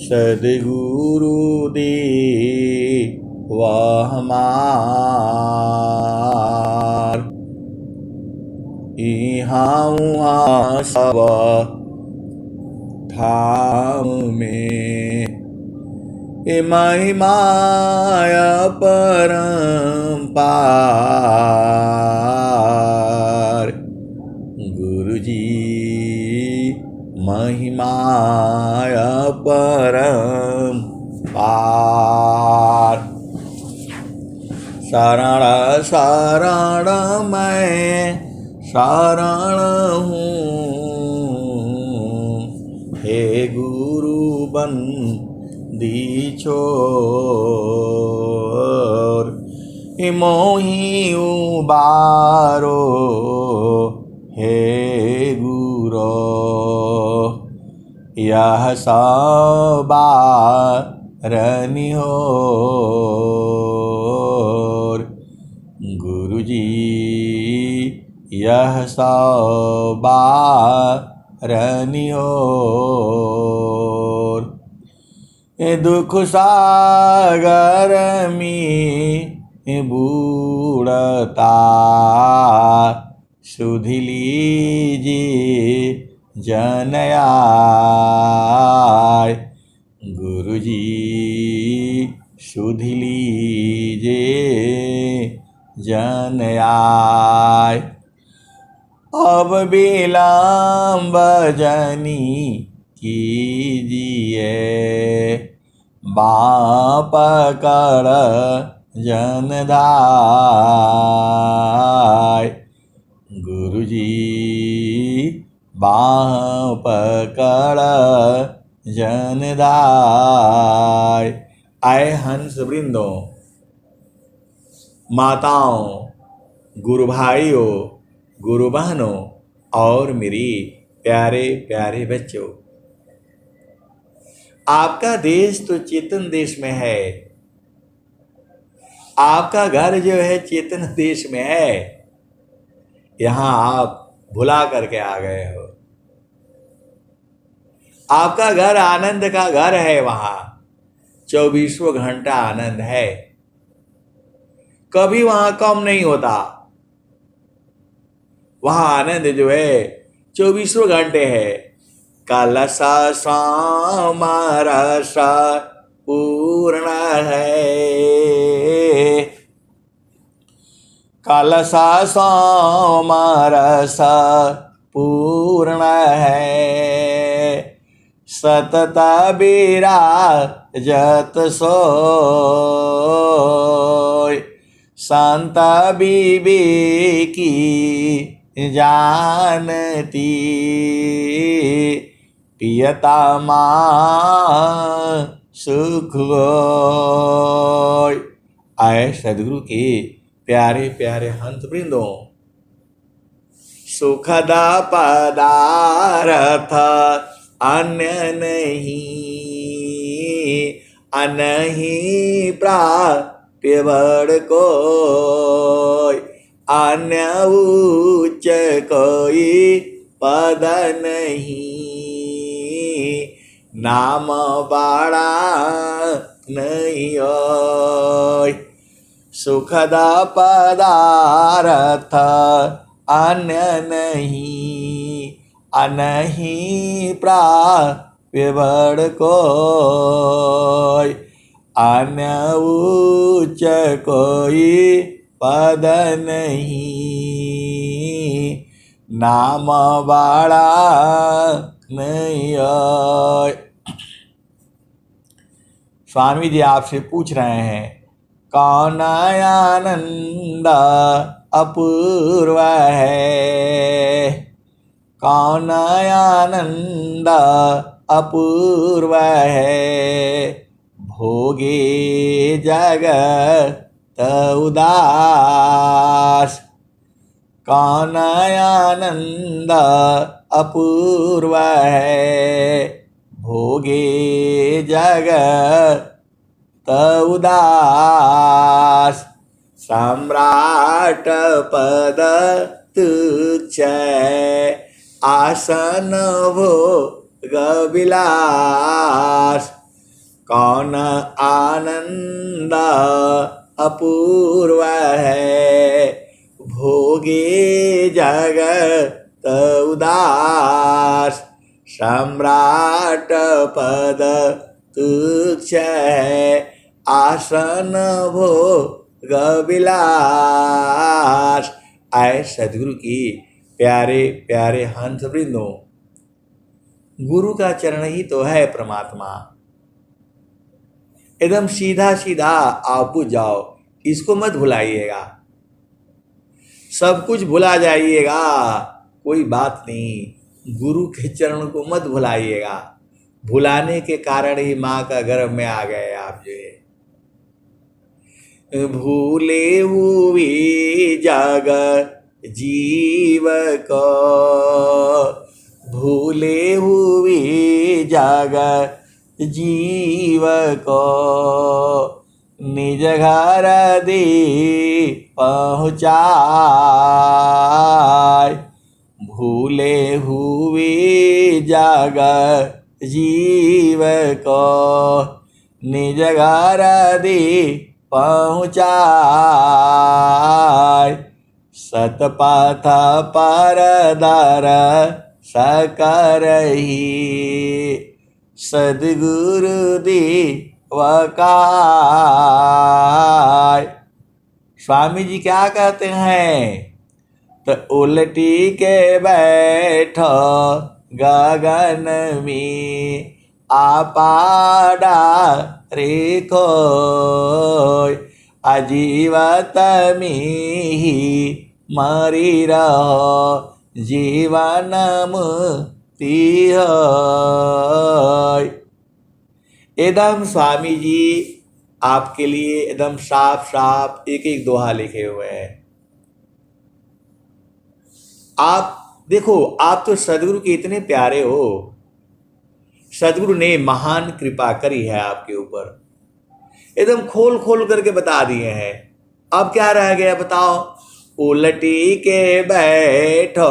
सद्गुरु दे वह हमार। इहाँ उहाँ सब धाम में ए महिमाय परम्पार। गुरुजी महिमाय परम्पार। शरण शरण मैं शरण हूँ, हे गुरु बंदी छोर। मोहि उबारो हे गुरो, यह सवारनि होर। गुरुजी यह सवारनि होर। दुख सागर में बूढ़ता सुध लीजिए जन आय। गुरुजी सुध लीजिए जन आय। अब विलम्ब जनी कीजिए, बाँ पकड़ जन धाय। गुरुजी बाँ पकड़ जन धाय। आए हंस वृंदों, माताओं, गुरु भाइयों, गुरु बहनों और मेरी प्यारे प्यारे बच्चों, आपका देश तो चेतन देश में है। आपका घर जो है चेतन देश में है। यहां आप भुला करके आ गए हो। आपका घर आनंद का घर है। वहां 24 घंटा आनंद है, कभी वहां कम नहीं होता। वहां आनंद जो है 24 घंटे है। कलश सामरस पूर्ण है, कलश सामरस पूर्ण है। सतत विराजत सोय, संत विवेकी जानती। पियता माँ सुख होय। आए सदगुरु के प्यारे प्यारे हंस वृंदों, सुखद पदार्थ अन्य नहीं, अनहीं प्राप्य बड़ कोय। अन्य उच्च कोई पद नहीं, नाम बड़ा नहीं होय। सुखद पदार्थ अन्य नहीं, अनहीं प्राप्य बड़ कोय। अन्य उच्च कोई पद नहीं, नाम बड़ा नहीं होय। स्वामी जी आपसे पूछ रहे हैं, कौन आनंद अपूर्व है, कौन आनंद अपूर्व है। भोगे जगत उदास, कौन आनंद अपूर्व है। भोगे जगत उदास, सम्राट पद तुच्छ, आसन भोग विलास। कौन आनंद अपूर्व है, भोगे जगत उदास, सम्राट पद तुच्छ है, आसन भोग विलास। आए सदगुरु की प्यारे प्यारे हंस वृंदों, गुरु का चरण ही तो है परमात्मा। एकदम सीधा सीधा आप बुझ जाओ, इसको मत भुलाइएगा। सब कुछ भुला जाइएगा, कोई बात नहीं, गुरु के चरण को मत भुलाइएगा। भुलाने के कारण ही माँ का गर्भ में आ गए आप जो है। भूले हुए जग जीव को, भूले हुए जग जीव को, निज घर दे पहुँचाय। भूले हुए जग जीव को, निज घर दे पहुँचाय। सतपथ पर दर सकरही, सद्गुरु देवकाय। स्वामी जी क्या कहते हैं? तो उलटी के बैठो गगन में, आपाड़ा रेखो, अजीवत में ही मरी रहो, जीवन मुक्ति हो। एकदम स्वामी जी आपके लिए एकदम साफ साफ एक एक दोहा लिखे हुए हैं। आप देखो, आप तो सदगुरु के इतने प्यारे हो, सदगुरु ने महान कृपा करी है आपके ऊपर, एकदम खोल खोल करके बता दिए हैं। अब क्या रह गया बताओ? उलटी के बैठो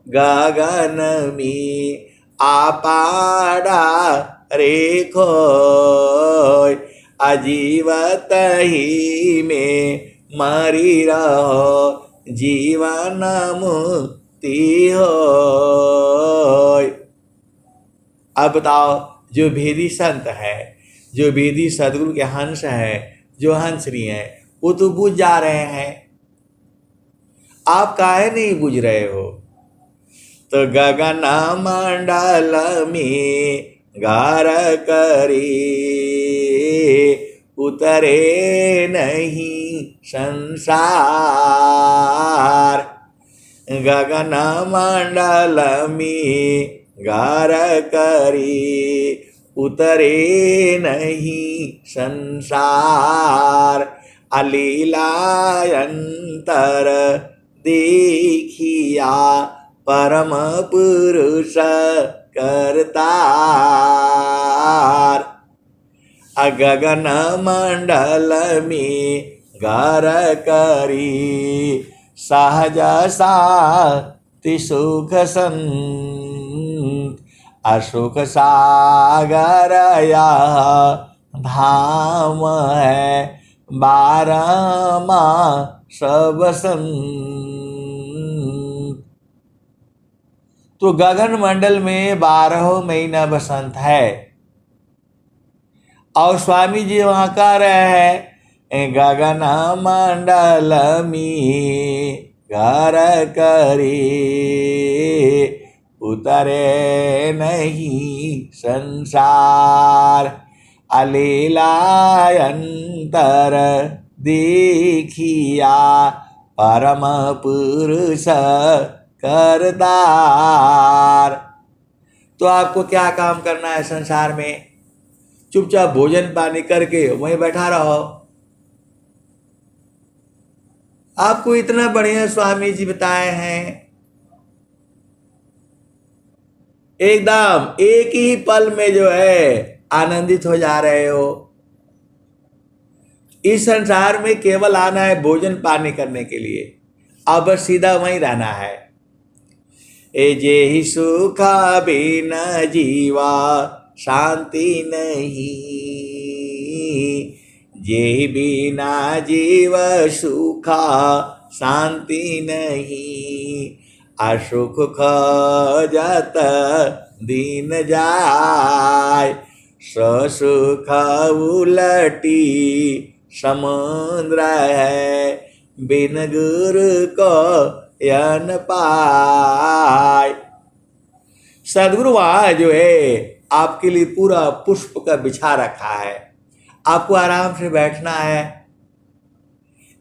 गगन में, आपाड़ा रेखो, अजीवत ही में मरी रहो, जीवन मुक्ति हो। अब बताओ, जो भेदी संत है, जो भेदी सदगुरु के हंस हैं, जो हंसरी हैं, वो तो बुझ जा रहे हैं। आप काहे नहीं बुझ रहे हो? तो गगन मंडल में घर करी, उतरे नहीं संसार। गगन मंडल में घर करी, उतरे नहीं संसार। अलीलायंतर देखिया, परम पुरुष करतार। गगन मंडल में घर करी, सहज साति सुख संत। अशोक सागर यह धाम है, बारहमा सब बसंत। तो गगन मंडल में 12 महीना बसंत है, और स्वामी जी वहां कह रहे हैं गगन मंडल में घर करी, उतरे नहीं संसार। अलीलायंतर देखिया, परम पुरुष करतार। तो आपको क्या काम करना है संसार में? चुपचाप भोजन पानी करके वहीं बैठा रहो। आपको इतना बढ़िया स्वामी जी बताए हैं, एकदम एक ही पल में जो है आनंदित हो जा रहे हो। इस संसार में केवल आना है भोजन पानी करने के लिए, अब बस सीधा वहीं रहना है। ए जे ही सुख बिन जीवा शांति नहीं, जे बिना जीव सुखा शांति नहीं, असुख खजत दीन जाय, ससुख उलटी समुद्र है, बिन गुरु को यन पाय। सदगुरु वहां जो है आपके लिए पूरा पुष्प का बिछा रखा है, आपको आराम से बैठना है।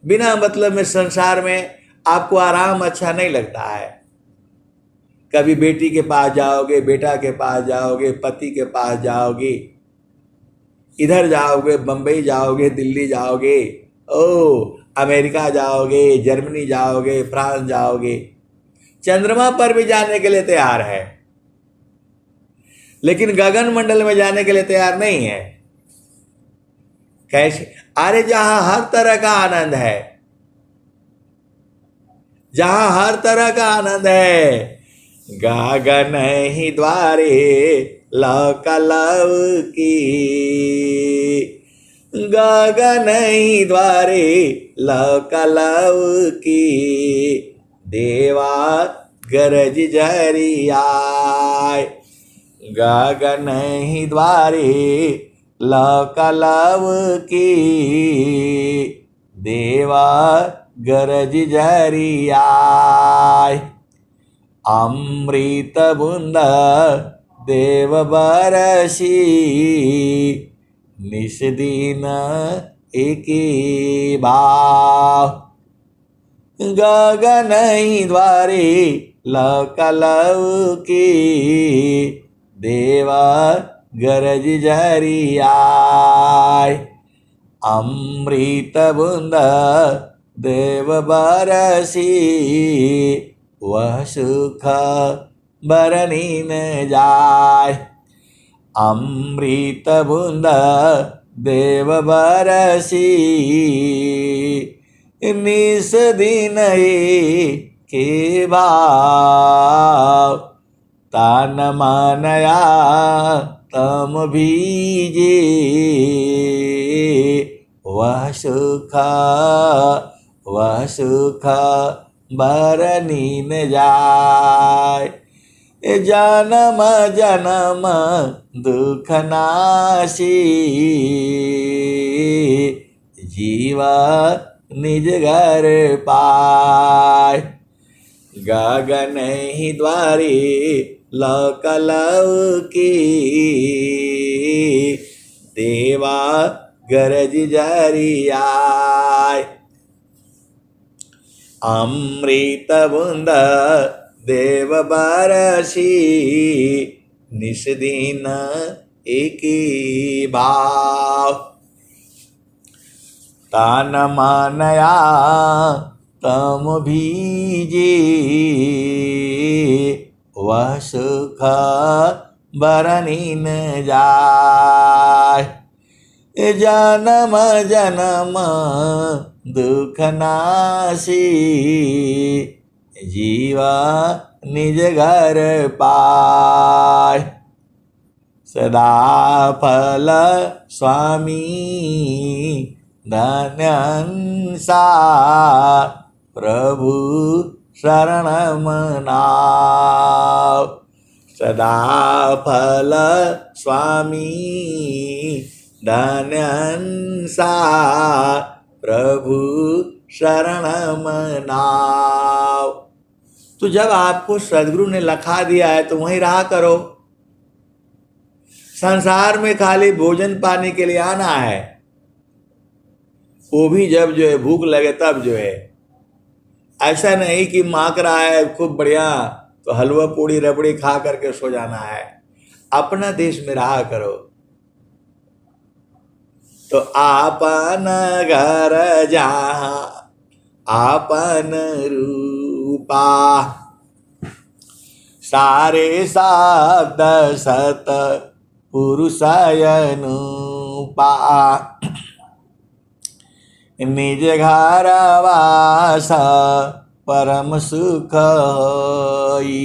बिना मतलब में संसार में आपको आराम अच्छा नहीं लगता है। कभी बेटी के पास जाओगे, बेटा के पास जाओगे, पति के पास जाओगे, इधर जाओगे, बंबई जाओगे, दिल्ली जाओगे, अमेरिका जाओगे, जर्मनी जाओगे, फ्रांस जाओगे, चंद्रमा पर भी जाने के लिए तैयार है, लेकिन गगन मंडल में जाने के लिए तैयार नहीं है। कैसे? अरे जहां हर तरह का आनंद है, जहां हर तरह का आनंद है, गगन ही द्वारे लौकलव की, गगन ही द्वारे लौकलव की, देवा गरज झरियाय, गगन ही द्वारे लौकलव की, देवा गरज झरियाय, अमृत बूंद देव बरसी, निस दिन एकी भाव, गगन ही द्वारे लौकलव की, देवा गरज झरियाय, अमृत बूंद देव बरसी, वह सुख बरनी न जाय, अमृत बूंद देव बरसी, निस दिन के भाव, तान मानया तम भीजे, वह सुख बरनी न जाय, जन्म जन्म दुख नाशी, जीवा निज घर पाय, गगन ही द्वारे लौकलव की, देवा गरज झरियाय, अमृत बूंद देव बरसी, निस दिन एकी भाव, तान मानया तम भीजे, वह सुख बरनी न जाय, जन्म जन्म दुख नाशी, जीवा निज घर पाय, सदा फल स्वामी धन्यंसा, प्रभु शरण मनाव, सदा फल स्वामी धन्यंसा, प्रभु शरण मनाव। तो जब आपको सदगुरु ने लखा दिया है तो वहीं रहा करो। संसार में खाली भोजन पाने के लिए आना है, वो भी जब जो है भूख लगे तब जो है। ऐसा नहीं कि मांग रहा है खूब बढ़िया तो हलवा पूड़ी रबड़ी खा करके सो जाना है। अपना देश में रहा करो। तो आपन घर जहाँ आपन रूपा, सारे शब्द सत पुरुषयनुपा, निज घर वास परम सुख होई,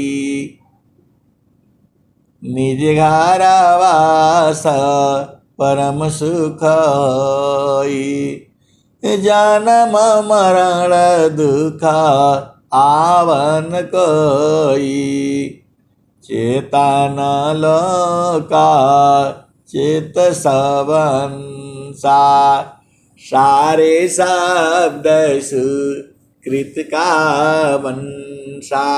निज घर वास परम सुखाई। जन्म मरण दुखा आवन कोई, चेतन लोका चित सबंसा। सारे शब्द सुकृत का वंशा।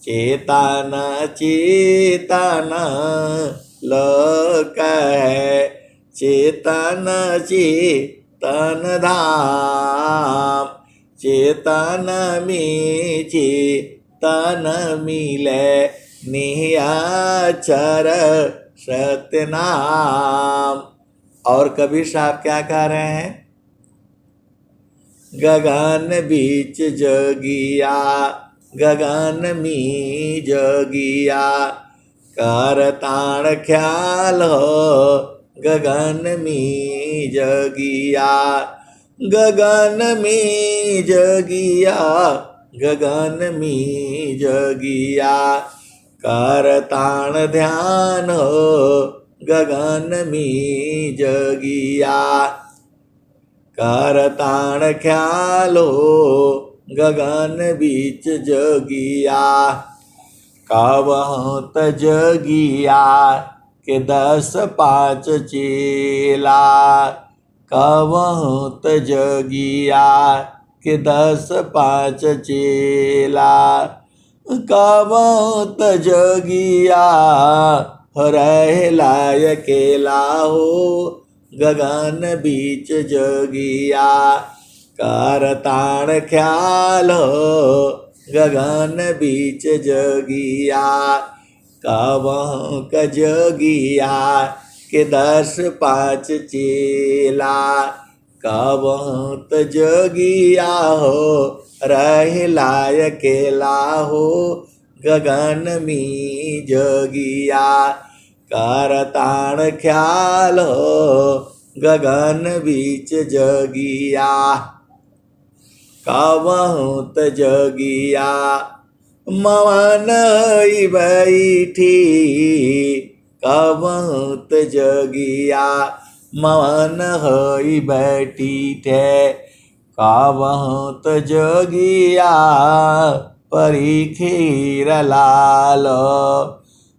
चेतन चेतन लोक है, चेतन चेतन धाम। चेतन में चेतन मिले, निहाचर सत्यनाम। और कबीर साहब क्या कह रहे हैं? गगन बीच जोगिया, गगन में जोगिया। कर ताण ख्याल हो, गगन में जोगिया। गगन में जोगिया, गगन में जोगिया। कर ताण ध्यान हो, गगन में जोगिया। कर ताण ख्याल हो, गगन बीच जोगिया। कबहुत जोगिया के 10 5 चेला। कबहुत जोगिया के 10 5 चेला। कबहुत जोगिया रहेला अकेला हो, गगन बीच जोगिया। कर ताण ख्याल हो, गगन बीच जोगिया। कबहुँ क जोगिया के 10 5 चेला। कबहुँ जोगिया हो रहेला अकेला हो, गगन में जोगिया। कर ताण ख्याल हो, गगन बीच जोगिया। कबहुत जोगिया मवन होई बैठी। कबहुत जोगिया मवन होई बैठी थे। कबहुत जोगिया परी खीर लालो।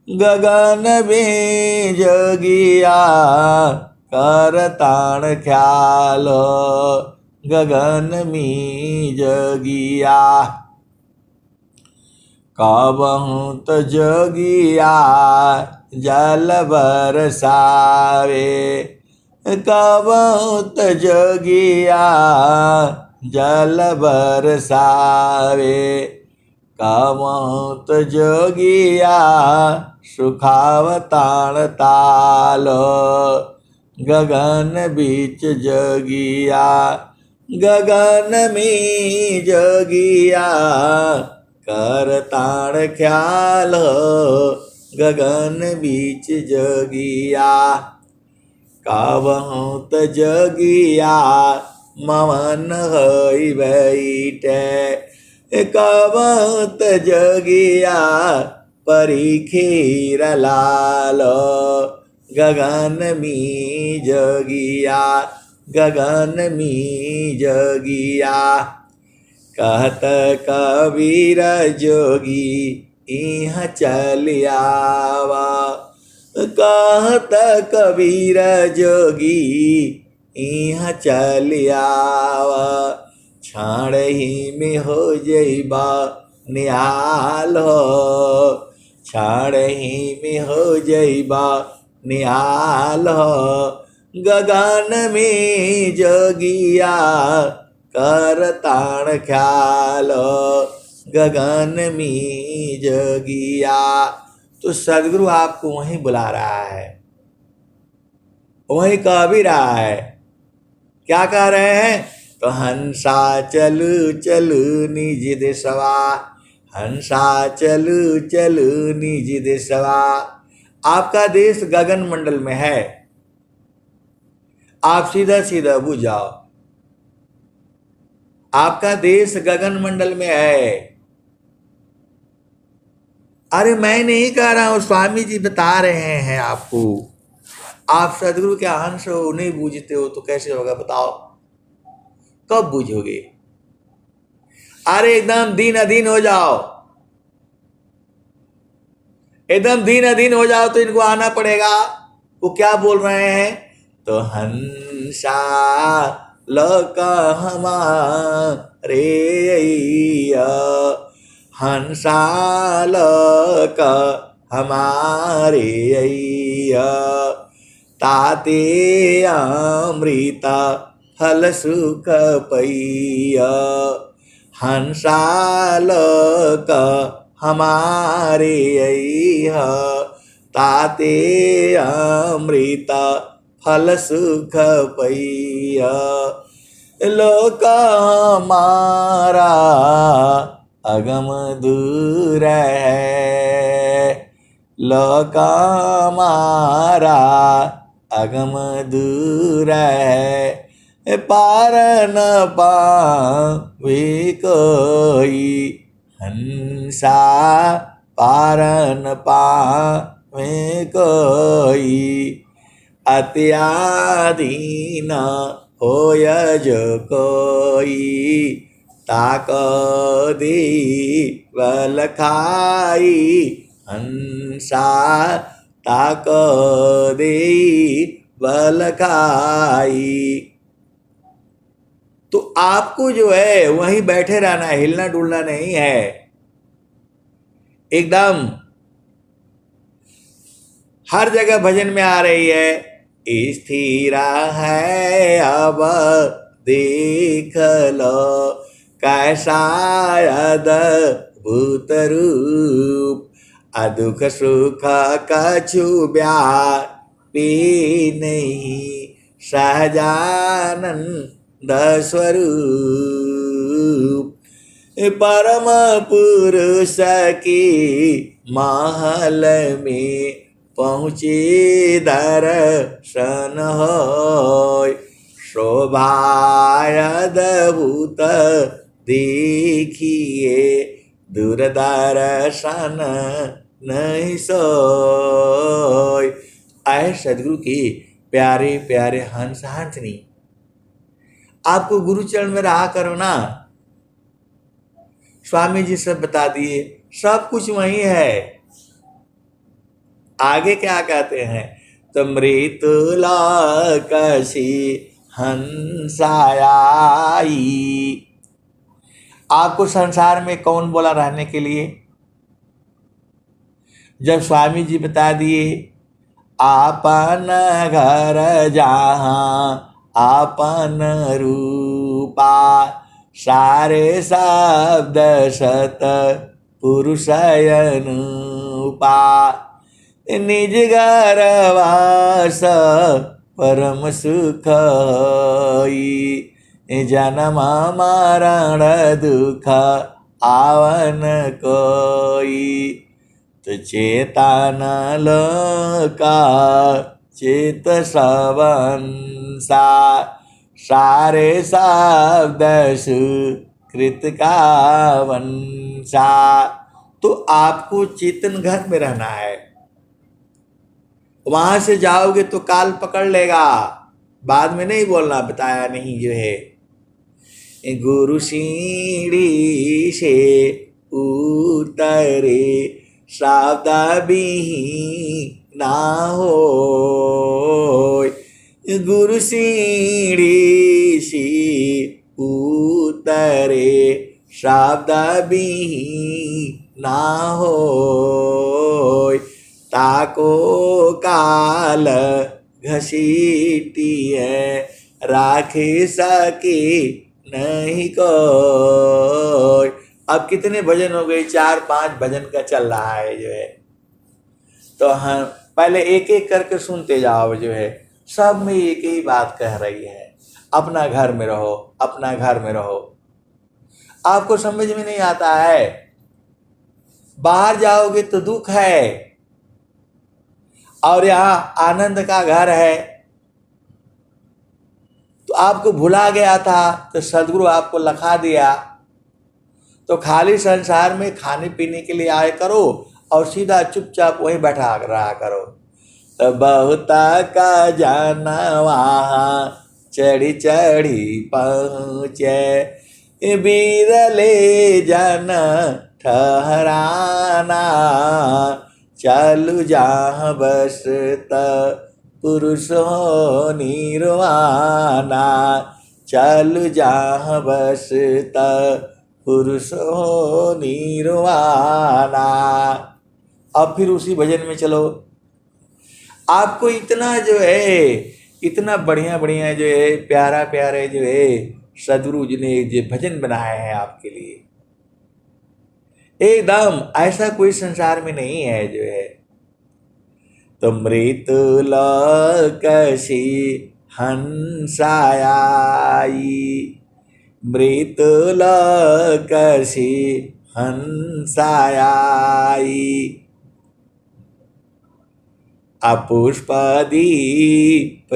गगन में जोगिया कर ताण ख्यालो। गगन में जोगिया कबहुत जोगिया जल बरसावे। कबहुत जोगिया जल बरसावे। कबहुत जोगिया सुखावताण तालो। गगन बीच जोगिया गगन में जोगिया कर ताण ख्याल। गगन बीच जोगिया कबहुत जोगिया मवन होई बैठे। कबहुत जोगिया परी खीर लालो। गगन में जोगिया गगन में जोगिया कहत कबीर जोगी इहाँ चल आवा। कहत कबीर जोगी इहाँ चल आवा। क्षण ही में हो जइबा निहाल हो। क्षण ही में हो जइबा निहाल हो। गगन में जोगिया कर ताण ख्याल। गगन में जोगिया तो सदगुरु आपको वहीं बुला रहा है, वहीं कह भी रहा है। क्या कह रहे हैं? तो हंसा चलू चलू निज देशवा। हंसा चलू चलू निज देशवा। आपका देश गगन मंडल में है। आप सीधा सीधा बुझ जाओ। आपका देश गगन मंडल में है। अरे मैं नहीं कह रहा हूं, स्वामी जी बता रहे हैं आपको। आप सदगुरु के अंश हो, नहीं बूझते हो तो कैसे होगा बताओ, कब बूझोगे? अरे एकदम दीन अधीन हो जाओ, एकदम दीन अधीन हो जाओ तो इनको आना पड़ेगा। वो क्या बोल रहे हैं? तो हंसा लोक हमारे अय्या, हंसा लोक हमारे अय्या, ताते अमृता फल सुख पैया, हंसा लोक हमारे अय्या, ताते अमृता फल सुख पैया, लोक हमारा अगम दूर है, लोक हमारा अगम दूर है, पार न पावे कोई, हंसा पार न पावे कोई, अत्याधीन होय जो कोई, ताक दी बल खाई, हंसा ताक दे बल खाई। तो आपको जो है वहीं बैठे रहना है, हिलना डुलना नहीं है। एकदम हर जगह भजन में आ रही है, स्थिरा है अब देख लो, कैसा अद्भुत रूप, अदुख सुख कछु व्यापी नहीं, सहजानंद स्वरूप, परम पुरुष की महल में पहुँचे दर्शन होय, शोभाय अद्भुत देखिए, दूरदर्शन नहीं सोय। आए सदगुरु की प्यारे प्यारे हंस हंसनी, आपको गुरु चरण में रहा करो ना। स्वामी जी सब बता दिए, सब कुछ वही है। आगे क्या कहते हैं? तो मृत्युलोकसी हंसाई। आपको संसार में कौन बोला रहने के लिए? जब स्वामी जी बता दिए, आपन घर जहाँ आपन रूपा, सारे शब्द सत पुरुष अनुपा, निज घर वास परम सुख होई, जन्म मरण दुख आवन कोई, तो चेतन लोका चेत सवंसा, सारे शब्द सुकृत का वंशा। तो आपको चेतन घर में रहना है। वहां से जाओगे तो काल पकड़ लेगा, बाद में नहीं बोलना बताया नहीं जो है। गुरु सीढ़ी से उतरे शब्द भी ना हो, गुरु सीढ़ी से उतरे शब्द भी ना हो, ताको काल घसीटिए राखे सके नहीं कोई। अब कितने भजन हो गए? 4-5 भजन का चल रहा है जो है। तो हम पहले एक एक करके सुनते जाओ जो है। सब में एक ही बात कह रही है, अपना घर में रहो, अपना घर में रहो। आपको समझ में नहीं आता है, बाहर जाओगे तो दुख है और यहाँ आनंद का घर है। तो आपको भुला गया था तो सदगुरु आपको लखा दिया। तो खाली संसार में खाने पीने के लिए आए करो और सीधा चुपचाप वहीं बैठा रहा करो। बहुता का जानवा चढ़ी चढ़ी पहुँचे, बीरले जन ठहराना, चालू जहाँ बसत पुरुष हो निर्वाणा, चालू जहाँ बसत पुरुष हो निर्वाणा। अब फिर उसी भजन में चलो। आपको इतना जो है, इतना बढ़िया बढ़िया जो है, प्यारा प्यारे जो है सदगुरु जी ने जो भजन बनाए हैं आपके लिए, एकदम ऐसा कोई संसार में नहीं है जो है। तो मृतुल कशी हंसाई, मृतुल कशी हंसाई, अपुष्पदीप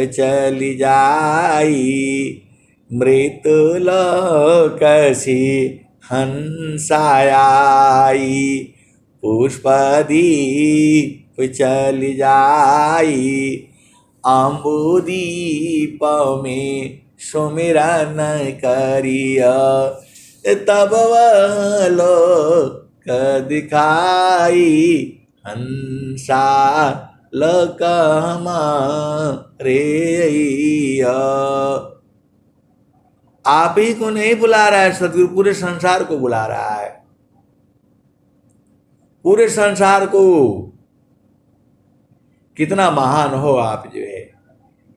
चली जाई, मृतुल कशी हंसाई, पुष्पदीप चली जाई, अम्बुदीप में सुमिरन करिया, तब वह लोक दिखाई, हंसा लोक हमारे। आप ही को नहीं बुला रहा है सदगुरु, पूरे संसार को बुला रहा है, पूरे संसार को। कितना महान हो आप जो है,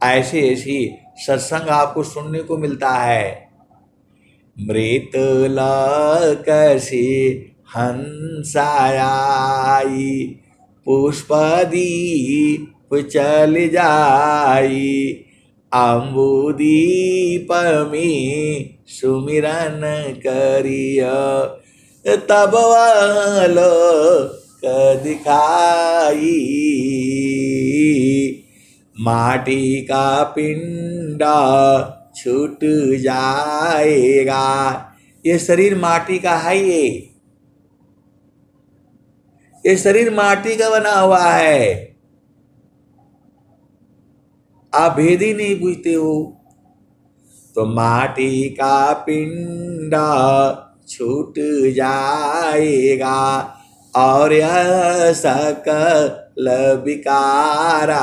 ऐसी ऐसी सत्संग आपको सुनने को मिलता है। मृतुल कशी हंसाई, पुष्पदीप चल जाई, अम्बुदीप में सुमिरन करिया, तब वह लोक दिखाई, माटी का पिंडा छूट जाएगा। ये शरीर माटी का है, ये शरीर माटी का बना हुआ है। आप भेद ही नहीं बुझते हो। तो माटी का पिंडा छूट जाएगा, और यह सकल विकारा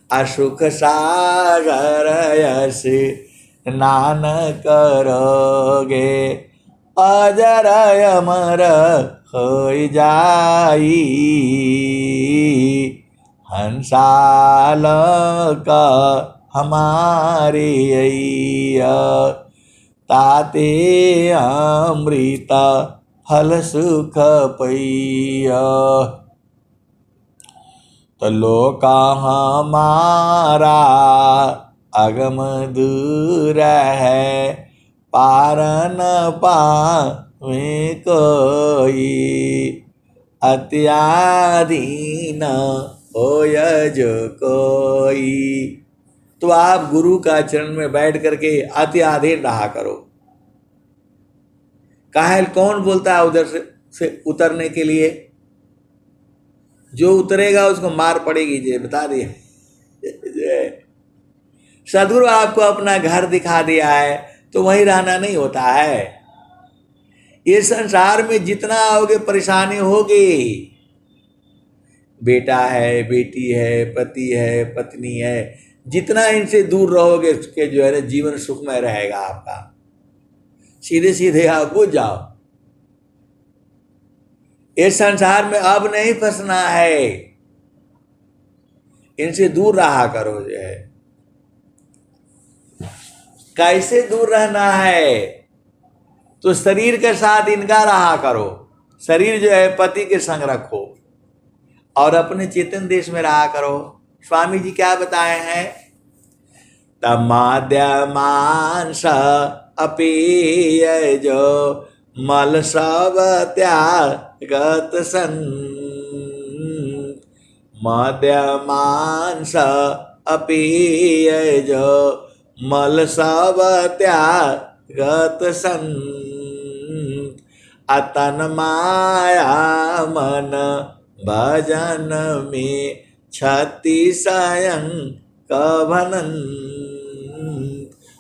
असुख सागर यस स्नान करोगे, अजर अमर हो जाई, हंसाल का हमारे अय्या, ताते अमृत फल सुख पैया। तो लोका हमारा अगम दूर है, पार न पावे कोई, अत्याधीन होय जो कोई। तो आप गुरु का चरण में बैठ करके अति अधीन रहा करो। काहे कौन बोलता है उधर से उतरने के लिए? जो उतरेगा उसको मार पड़ेगी, जे बता दिए। सदगुरु आपको अपना घर दिखा दिया है तो वहीं रहना नहीं होता है। ये संसार में जितना आओगे परेशानी होगी। बेटा है, बेटी है, पति है, पत्नी है, जितना इनसे दूर रहोगे उसके जो है ना जीवन सुखमय रहेगा आपका। सीधे सीधे आप बुझ जाओ। इस संसार में अब नहीं फंसना है, इनसे दूर रहा करो। जो है कैसे दूर रहना है? तो शरीर के साथ इनका रहा करो। शरीर जो है पति के संग रखो और अपने चेतन देश में रहा करो। स्वामी जी क्या बताए हैं? तमाद्यमांस अपेय जो मल सब त्यागत सन, मद्यमांस अपेय जो मल सब त्यागत सन, अतन माया मन भजन में छत्तीस कभनन।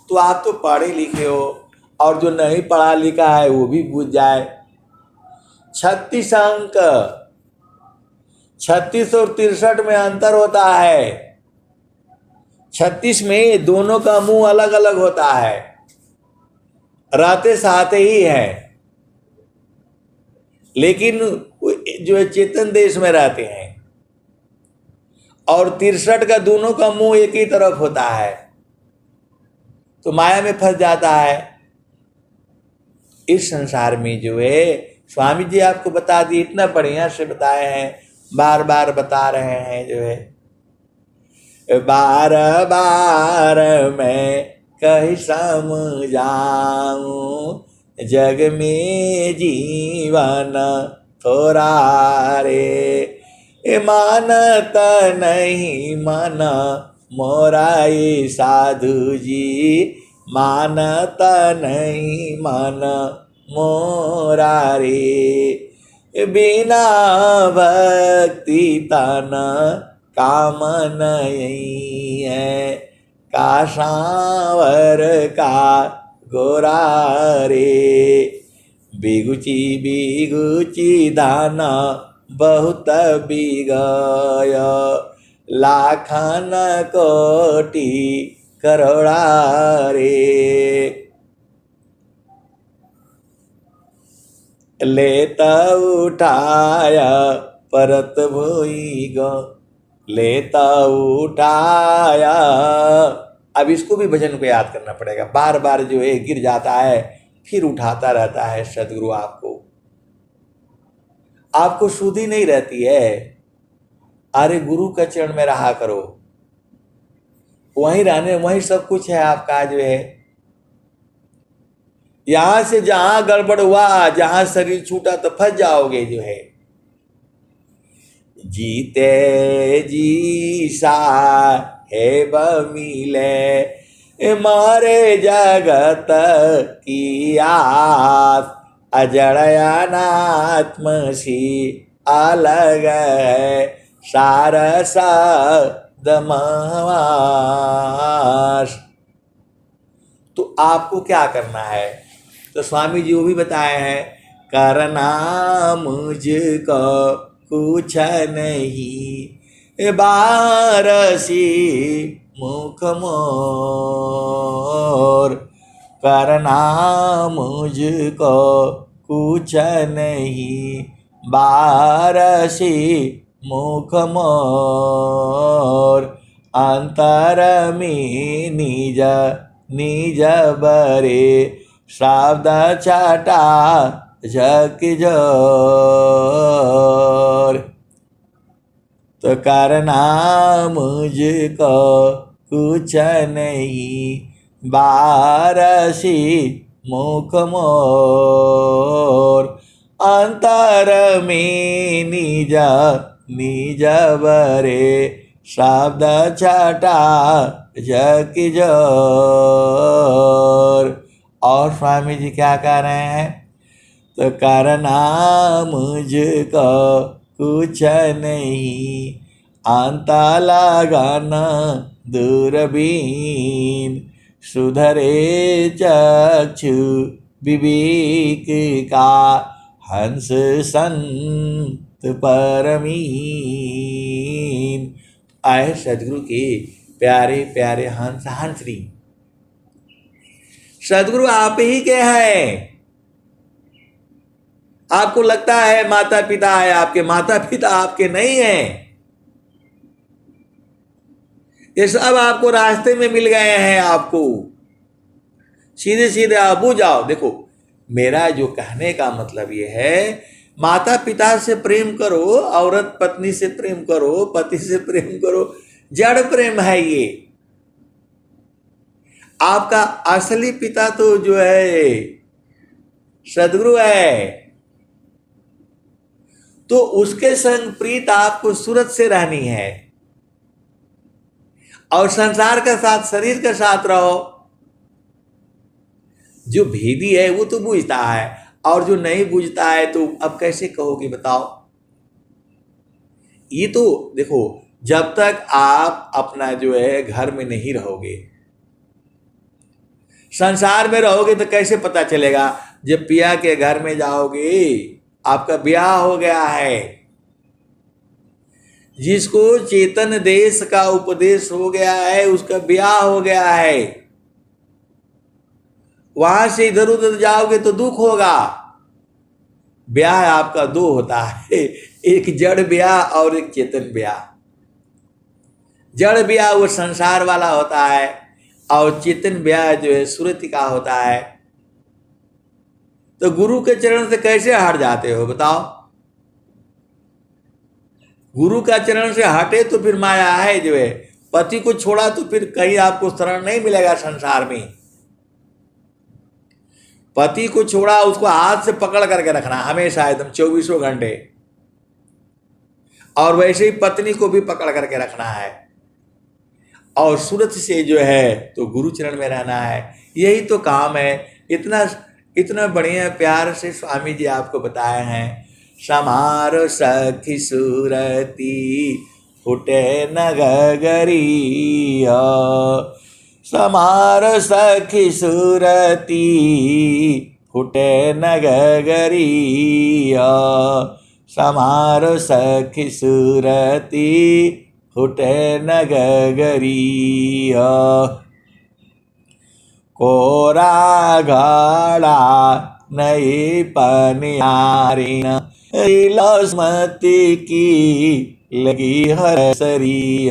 तो आप तो पढ़े लिखे हो, और जो नहीं पढ़ा लिखा है वो भी बुझ जाए। 36 अंक, 36 और 63 में अंतर होता है। 36 में दोनों का मुंह अलग अलग होता है, रहते साथ ही है, लेकिन जो है चेतन देश में रहते हैं। और 63 का दोनों का मुंह एक ही तरफ होता है, तो माया में फंस जाता है। इस संसार में जो है स्वामी जी आपको बता दिए, इतना बढ़िया से बताए हैं, बार बार बता रहे हैं जो है। बार बार मैं कहीं समझाऊं, जग में जीवन थोड़ा रे, मानत नहीं मन मोरा ये साधु जी, मानत नहीं मन मोरा रे, बिना भक्ति तन काम नहीं है, का सांवर का गोरा रे, बिगुची बिगुची दाना बहुत बिगय, लाखन कोटि करोड़ा रे, लेता उठाया परत भोई गो, लेता उठाया। अब इसको भी भजन को याद करना पड़ेगा, बार बार जो है गिर जाता है फिर उठाता रहता है सदगुरु आपको, आपको सुधि नहीं रहती है। अरे गुरु के चरण में रहा करो, वहीं रहने, वहीं सब कुछ है आपका जो है। यहां से जहां गड़बड़ हुआ, जहां शरीर छूटा तो फंस जाओगे जो है। जीते जी सा है मिले मारे जगत की आस, अजड़यानात्म सी अलग है सारस दमास। तो आपको क्या करना है, तो स्वामी जी वो भी बताए हैं, करना मुझको कुछ नहीं, बारसी मुख मोर, करना मुझको कुछ नहीं, बारसी मुख मोर, अंतर में निज निज बरे, शब्द छटा झक जोर। तो करना मुझको कुछ नहीं, बारसी मुख मोर, अंतर में निज निज बरे, शब्द छटा झक जोर। और स्वामी जी क्या कह रहे हैं, तो करना मुझको कुछ नहीं, अंता लगाना दूरबीन, सुधरे चक्षु विवेक का, हंस संत परमीन। आए सदगुरु के प्यारे प्यारे हंस हंसरी, सदगुरु आप ही के हैं। आपको लगता है माता पिता है आपके, माता पिता आपके नहीं हैं। ये सब आपको रास्ते में मिल गए हैं, आपको सीधे सीधे आप बुझ जाओ। देखो मेरा जो कहने का मतलब ये है, माता पिता से प्रेम करो, औरत पत्नी से प्रेम करो, पति से प्रेम करो, जड़ प्रेम है ये। आपका असली पिता तो जो है सदगुरु है, तो उसके संग प्रीत आपको सूरत से रहनी है। और संसार का साथ, शरीर के साथ रहो। जो भेदी है वो तो बूझता है, और जो नहीं बूझता है तो अब कैसे कहोगे बताओ। ये तो देखो जब तक आप अपना जो है घर में नहीं रहोगे। संसार में रहोगे तो कैसे पता चलेगा? जब पिया के घर में जाओगे, आपका ब्याह हो गया है। जिसको चेतन देश का उपदेश हो गया है उसका ब्याह हो गया है। वहां से इधर उधर जाओगे तो दुख होगा। ब्याह आपका दो होता है, एक जड़ ब्याह और एक चेतन ब्याह। जड़ ब्याह वो संसार वाला होता है और चेतन ब्याह जो है सुरति का होता है। तो गुरु के चरण से कैसे हट जाते हो बताओ? गुरु का चरण से हटे तो फिर माया है जो है। पति को छोड़ा तो फिर कहीं आपको शरण नहीं मिलेगा संसार में। पति को छोड़ा उसको हाथ से पकड़ करके रखना हमेशा एकदम 24 घंटे। और वैसे ही पत्नी को भी पकड़ करके रखना है। और सूरत से जो है तो गुरु चरण में रहना है। यही तो काम है। इतना इतना बढ़िया प्यार से स्वामी जी आपको बताए हैं। समारो सखी सूरती फुटे नगरी, समारो सखी सूरती फुटे नगरी, समारो सखी सूरती फुटे नगरी। कोरा घड़ा नई पनियारी लक्ष्मती की लगी हरसरी,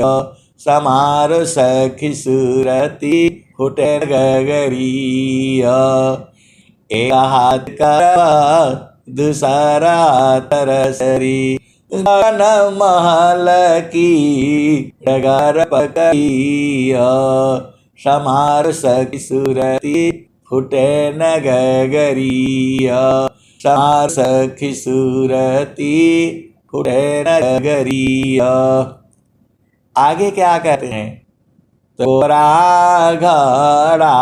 समारो सखी सूरती फुटे नगरी। एक हाथ का दूसरा तरसरी, गगन महल की डगर पकड़ी, समार सखी सूरती फुटे नगरी, समार सखी सूरती फुटे नगरी। आगे क्या कहते हैं? तोरा घड़ा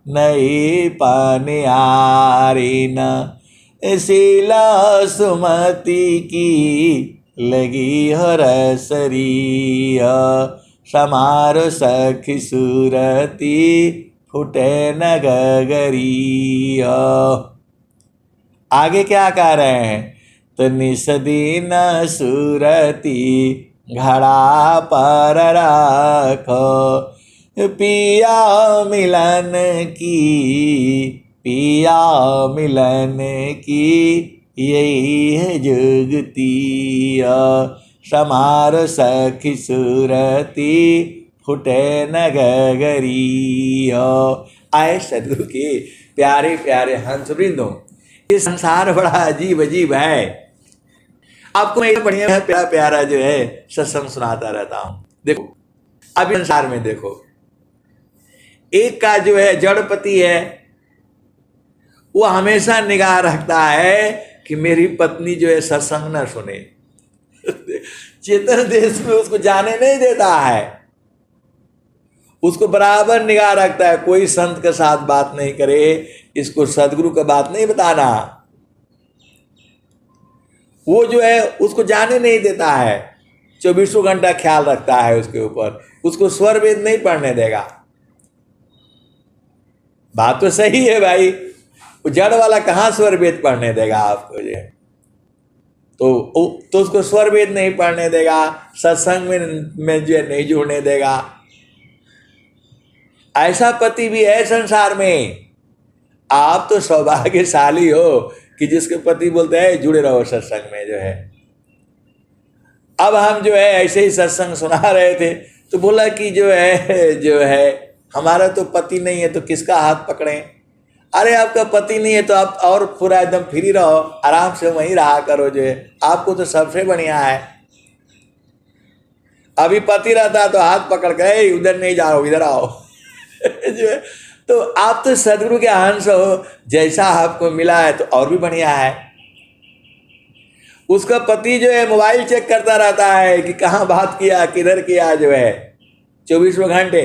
नई पनियारी न शीला सुमति की लगी हरसरी, समारो सखी सूरती फुटे नगरी। आगे क्या कह रहे हैं? तो निसदीन सूरती घड़ा पर रखो, पिया मिलन की, पिया मिलन की यही है जुगती, समारो सखी सूरती फुटे नगरी। आए सदगुरु के प्यारे प्यारे हंस वृंदों, ये संसार बड़ा अजीब अजीब है। आपको मैं बढ़िया प्यारा प्यारा जो है सत्संग सुनाता रहता हूं। देखो अभी संसार में देखो, एक का जो है जड़पति है, वो हमेशा निगाह रखता है कि मेरी पत्नी जो है सत्संग न सुने। चेतन देश में उसको जाने नहीं देता है। उसको बराबर निगाह रखता है, कोई संत के साथ बात नहीं करे, इसको सदगुरु का बात नहीं बताना। वो जो है उसको जाने नहीं देता है, 24 घंटा ख्याल रखता है उसके ऊपर। उसको स्वर वेद नहीं पढ़ने देगा। बात तो सही है भाई, वो जड़ वाला कहाँ स्वर वेद पढ़ने देगा आपको जो है। तो उसको स्वर वेद नहीं पढ़ने देगा, सत्संग में जो है नहीं जुड़ने देगा। ऐसा पति भी है संसार में। आप तो सौभाग्यशाली हो कि जिसके पति बोलते हैं जुड़े रहो सत्संग में जो है। अब हम जो है ऐसे ही सत्संग सुना रहे थे तो बोला कि जो है हमारा तो पति नहीं है तो किसका हाथ पकड़ें। अरे आपका पति नहीं है तो आप और पूरा एकदम फ्री रहो, आराम से वहीं रहा करो जो है, आपको तो सबसे बढ़िया है। अभी पति रहता तो हाथ पकड़ के उधर नहीं जाओ इधर आओ जो है। तो आप तो सदगुरु के अंश हो, जैसा आपको मिला है तो और भी बढ़िया है। उसका पति जो है मोबाइल चेक करता रहता है कि कहाँ बात किया किधर किया जो है 24 घंटे।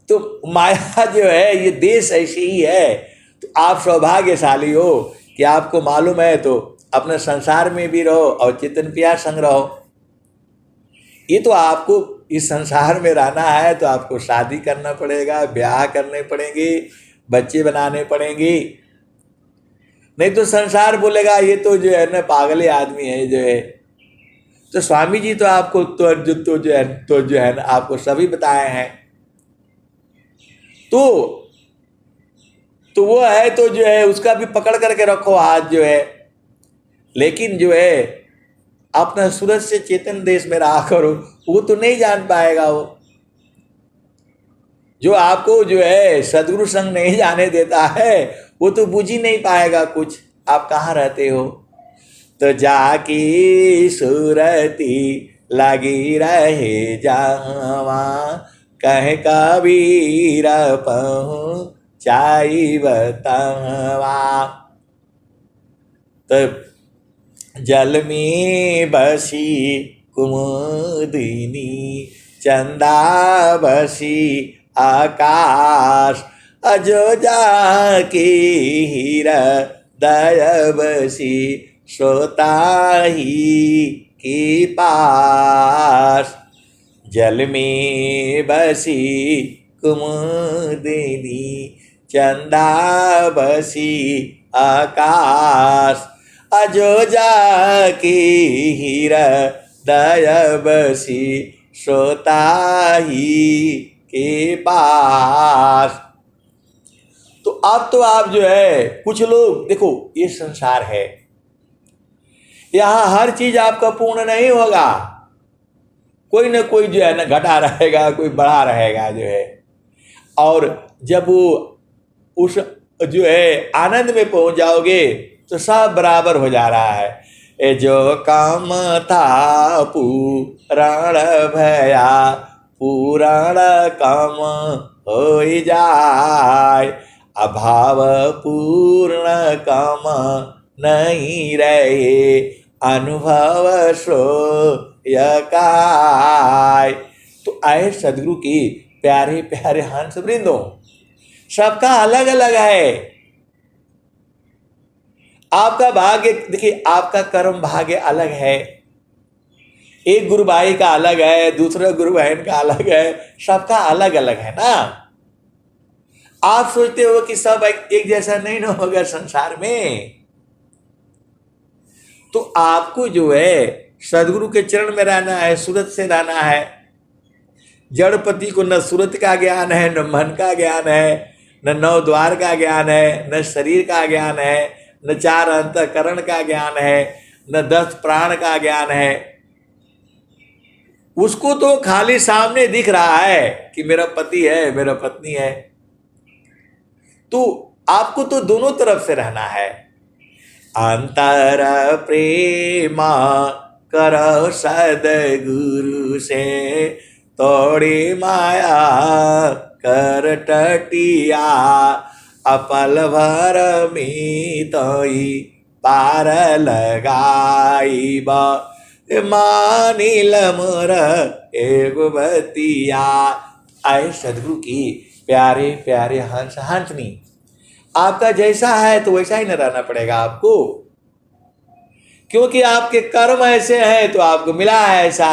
तो माया जो है ये देश ऐसी ही है। तो आप सौभाग्यशाली हो कि आपको मालूम है, तो अपने संसार में भी रहो और चेतन पिया संग रहो। ये तो आपको इस संसार में रहना है तो आपको शादी करना पड़ेगा, ब्याह करने पड़ेंगे, बच्चे बनाने पड़ेंगे, नहीं तो संसार बोलेगा ये तो जो है ना पागले आदमी है जो है। तो स्वामी जी तो आपको जो है ना आपको सभी बताए हैं। तो वो है तो जो है उसका भी पकड़ करके रखो हाथ जो है, लेकिन जो है अपना सूरज से चेतन देश में रहा करो, वो तो नहीं जान पाएगा। वो जो आपको जो है सदगुरु संग नहीं जाने देता है वो तो बुझ ही नहीं पाएगा कुछ, आप कहाँ रहते हो। तो जाकी सूरती लगी रहे जावा, कह कबीर पहुँचाई बतावा। तो जल में बसी कुमुदिनी, चंदा बसी आकाश, अजो जाके हृदय बसी श्रोता ही के पास। जल में बसी कुमुदिनी, चंदा बसी आकाश, अजो जाके हृदय बसी श्रोता ही के पास। तो अब तो आप जो है कुछ लोग देखो, ये संसार है, यहां हर चीज आपका पूर्ण नहीं होगा, कोई ना कोई जो है ना घटा रहेगा, कोई बढ़ा रहेगा जो है। और जब वो उस जो है आनंद में पहुंच जाओगे तो सब बराबर हो जा रहा है। ए जो काम था पुराण भया, पुराण काम हो जाए, अभाव पूर्ण काम नहीं रहे, अनुभव सो यकाय। तो आए सदगुरु की प्यारे प्यारे हंस वृंदों, सबका अलग अलग है। आपका भाग्य देखिए, आपका कर्म भाग्य अलग है, एक गुरु भाई का अलग है, दूसरा गुरु बहन का अलग है, सबका अलग अलग है ना। आप सोचते हो कि सब एक जैसा नहीं ना होगा संसार में। तो आपको जो है सदगुरु के चरण में रहना है, सूरत से रहना है। जड़पति को न सूरत का ज्ञान है, न मन का ज्ञान है, न नौ द्वार का ज्ञान है, न शरीर का ज्ञान है, न चार अंतःकरण का ज्ञान है, न 10 प्राण का ज्ञान है। उसको तो खाली सामने दिख रहा है कि मेरा पति है, मेरा पत्नी है। तो आपको तो दोनों तरफ से रहना है। अंतर प्रेमा करो सदगुरु से, तोड़ी माया कर टटिया, अपल भर में तोई पार लगाई बा, मानिल मोर एगो बतिया। आए सदगुरु की प्यारे प्यारे हंस हंसनी, आपका जैसा है तो वैसा ही न रहना पड़ेगा आपको, क्योंकि आपके कर्म ऐसे हैं तो आपको मिला है ऐसा।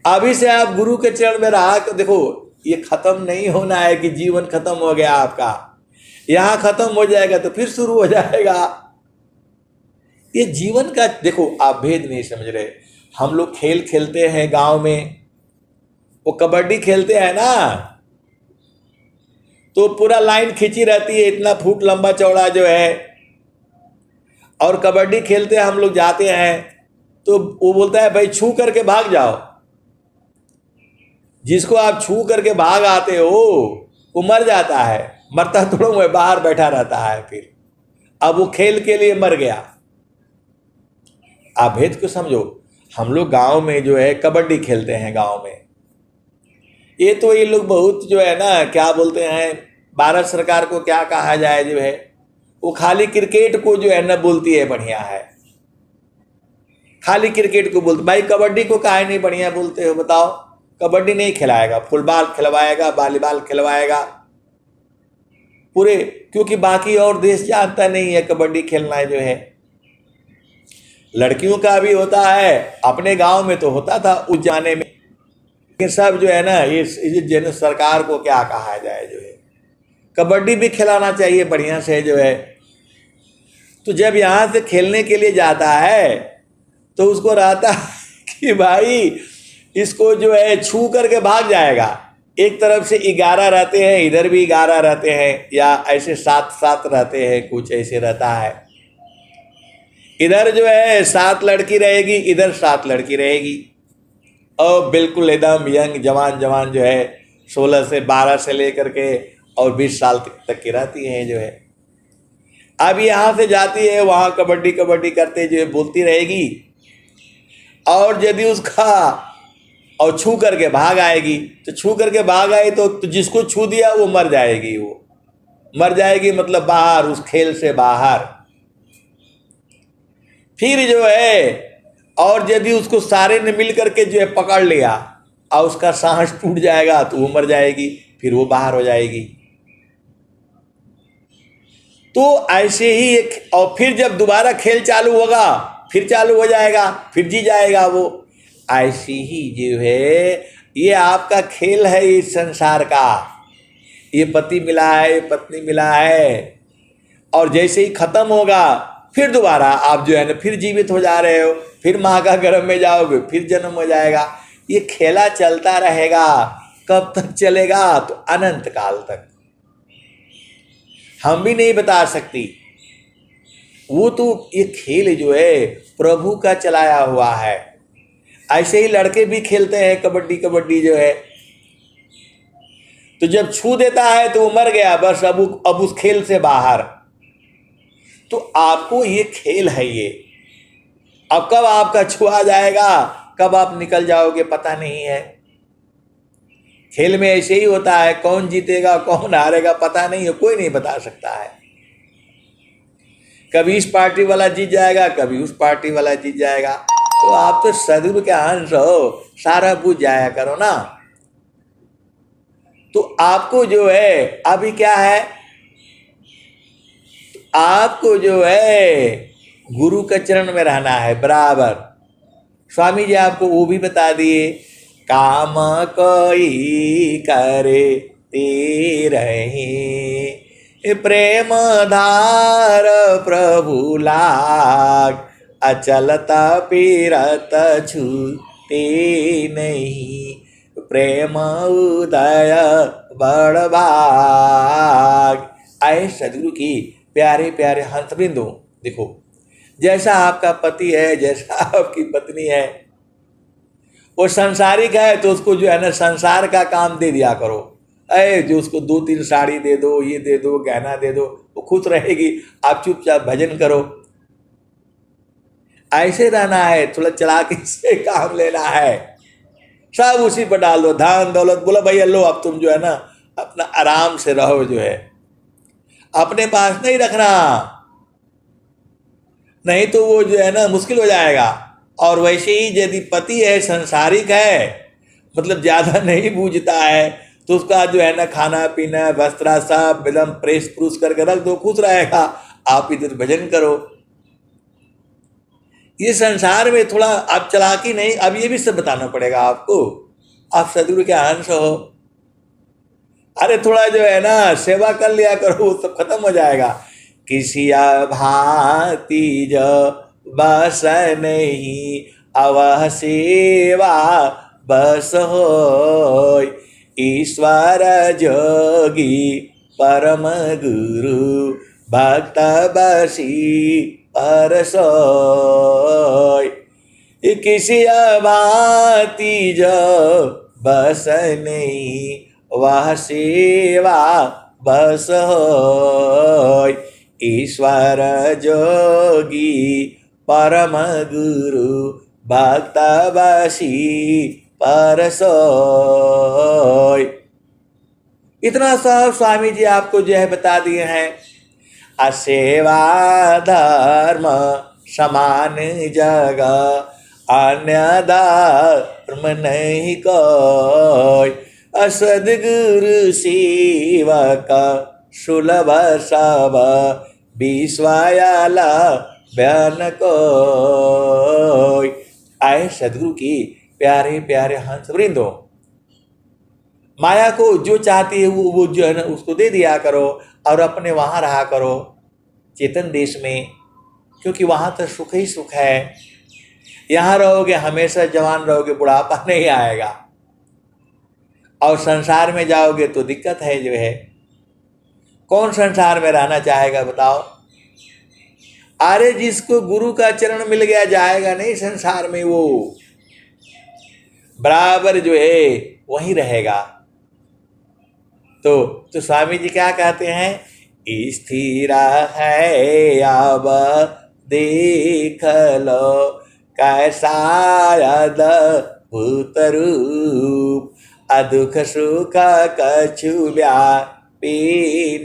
अभी से आप गुरु के चरण में रहा, देखो ये खत्म नहीं होना है कि जीवन खत्म हो गया आपका, यहां खत्म हो जाएगा तो फिर शुरू हो जाएगा। ये जीवन का देखो आप भेद नहीं समझ रहे। हम लोग खेल खेलते हैं गांव में, वो कबड्डी खेलते हैं ना, तो पूरा लाइन खींची रहती है, इतना फुट लंबा चौड़ा जो है, और कबड्डी खेलते हैं हम लोग जाते हैं तो वो बोलता है भाई छू करके भाग जाओ। जिसको आप छू करके भाग आते हो वो मर जाता है, मरता थोड़ा वो बाहर बैठा रहता है, फिर अब वो खेल के लिए मर गया। आप भेद को समझो। हम लोग गांव में जो है कबड्डी खेलते हैं गांव में, ये तो ये लोग बहुत जो है ना क्या बोलते हैं, भारत सरकार को क्या कहा जाए जो है, वो खाली क्रिकेट को जो है ना बोलती है बढ़िया है, खाली क्रिकेट को बोलते। भाई कबड्डी को काहे नहीं बढ़िया बोलते हो बताओ। कबड्डी नहीं खिलाएगा, फुटबॉल खिलवाएगा, वॉलीबॉल खिलवाएगा पूरे, क्योंकि बाकी और देश जानता नहीं है कबड्डी खेलना जो है। लड़कियों का भी होता है, अपने गांव में तो होता था उस जमाने में, लेकिन सब जो है ना ये जन सरकार को क्या कहा जाए, जो है कबड्डी भी खिलाना चाहिए बढ़िया से जो है। तो जब यहाँ से खेलने के लिए जाता है तो उसको रहता है कि भाई इसको जो है छू करके भाग जाएगा। एक तरफ से 11 रहते हैं, इधर भी 11 रहते हैं, या ऐसे 7-7 रहते हैं, कुछ ऐसे रहता है। इधर जो है 7 लड़की रहेगी, इधर 7 लड़की रहेगी, और बिल्कुल एकदम यंग जवान जवान जो है 16 से 12 से लेकर के और 20 साल तक की रहती हैं जो है। अब यहाँ से जाती है वहाँ कबड्डी कबड्डी करते जो है बोलती रहेगी, और यदि उसका और छू करके भाग आएगी, तो छू करके भाग आई तो जिसको छू दिया वो मर जाएगी, वो मर जाएगी मतलब बाहर, उस खेल से बाहर। फिर जो है और यदि उसको सारे ने मिल करके जो है पकड़ लिया और उसका सांस टूट जाएगा तो वो मर जाएगी, फिर वो बाहर हो जाएगी। तो ऐसे ही एक, और फिर जब दोबारा खेल चालू होगा फिर चालू हो जाएगा, फिर जी जाएगा वो। ऐसी ही जो है ये आपका खेल है इस संसार का। ये पति मिला है, ये पत्नी मिला है, और जैसे ही खत्म होगा फिर दोबारा आप जो है ना फिर जीवित हो जा रहे हो, फिर माँ का गर्भ में जाओगे, फिर जन्म हो जाएगा। ये खेला चलता रहेगा। कब तक चलेगा? तो अनंत काल तक। हम भी नहीं बता सकती। वो तो ये खेल जो है प्रभु का चलाया हुआ है। ऐसे ही लड़के भी खेलते हैं कबड्डी कबड्डी जो है। तो जब छू देता है तो वो मर गया, बस अब उस खेल से बाहर। तो आपको ये खेल है ये। अब कब आपका छुआ जाएगा, कब आप निकल जाओगे पता नहीं है। खेल में ऐसे ही होता है, कौन जीतेगा कौन हारेगा पता नहीं है, कोई नहीं बता सकता है। कभी इस पार्टी वाला जीत जाएगा, कभी उस पार्टी वाला जीत जाएगा। तो आप तो सदगुरु के अंश हो, सारा बुझ जाया करो ना। तो आपको जो है अभी क्या है, आपको जो है गुरु के चरण में रहना है बराबर। स्वामी जी आपको वो भी बता दिए, काम कोई करे ते रहे, प्रेम धार प्रभु लाग, अचलता पीरत छूते नहीं, प्रेम उदय बड़ भाग। आए सदगुरु की प्यारे प्यारे हंसवृंदों, देखो जैसा आपका पति है, जैसा आपकी पत्नी है, वो संसारिक है तो उसको जो है ना संसार का काम दे दिया करो। जो उसको 2-3 साड़ी दे दो, ये दे दो, गहना दे दो, वो खुश रहेगी। आप चुपचाप भजन करो। ऐसे रहना है, थोड़ा चलाकी से काम लेना है, सब उसी पर डाल दो, धान दौलत। बोला भैया लो अब तुम जो है ना अपना आराम से रहो, जो है अपने पास नहीं रखना, नहीं तो वो जो है ना मुश्किल हो जाएगा। और वैसे ही यदि पति है संसारिक है, मतलब ज़्यादा नहीं बूझता है, तो उसका जो है ना खाना पीना वस्त्रा सब एकदम प्रेस प्रूस करके रख दो, खुश रहेगा। आप इधर भजन करो। ये संसार में थोड़ा आप चालाकी नहीं, अब ये भी सब बताना पड़ेगा आपको। आप सदगुरु के अंश हो, अरे थोड़ा जो है ना सेवा कर लिया करो, वो सब खत्म हो जाएगा। किसी भांति जो बस नहीं, अवह सेवा बस हो, ईश्वर जोगी परम गुरु, भक्त बसी परसोय। किसी भांति जो बस नहीं, वह सेवा बस होय, ईश्वर जोगी परम गुरु, भक्त बसी परसोय। इतना सब स्वामी जी आपको जो है बता दिए हैं। असेवा धर्म समान जगह, अन्य धर्म नहीं कोई, असदगुरु सेवक सुलभ सब, विश्वायल बयान को। आए सदगुरु की प्यारे प्यारे हंस वृंदो, माया को जो चाहती है वो जो है ना उसको दे दिया करो और अपने वहां रहा करो चेतन देश में, क्योंकि वहां तो सुख ही सुख है। यहां रहोगे हमेशा जवान रहोगे, बुढ़ापा नहीं आएगा। और संसार में जाओगे तो दिक्कत है जो है। कौन संसार में रहना चाहेगा बताओ? अरे जिसको गुरु का चरण मिल गया जाएगा नहीं संसार में, वो बराबर जो है वहीं रहेगा। तो स्वामी जी क्या कहते हैं? स्थिरा है अब देख लो कैसा अद्भुत रूप, अदुख सुख कछु व्यापी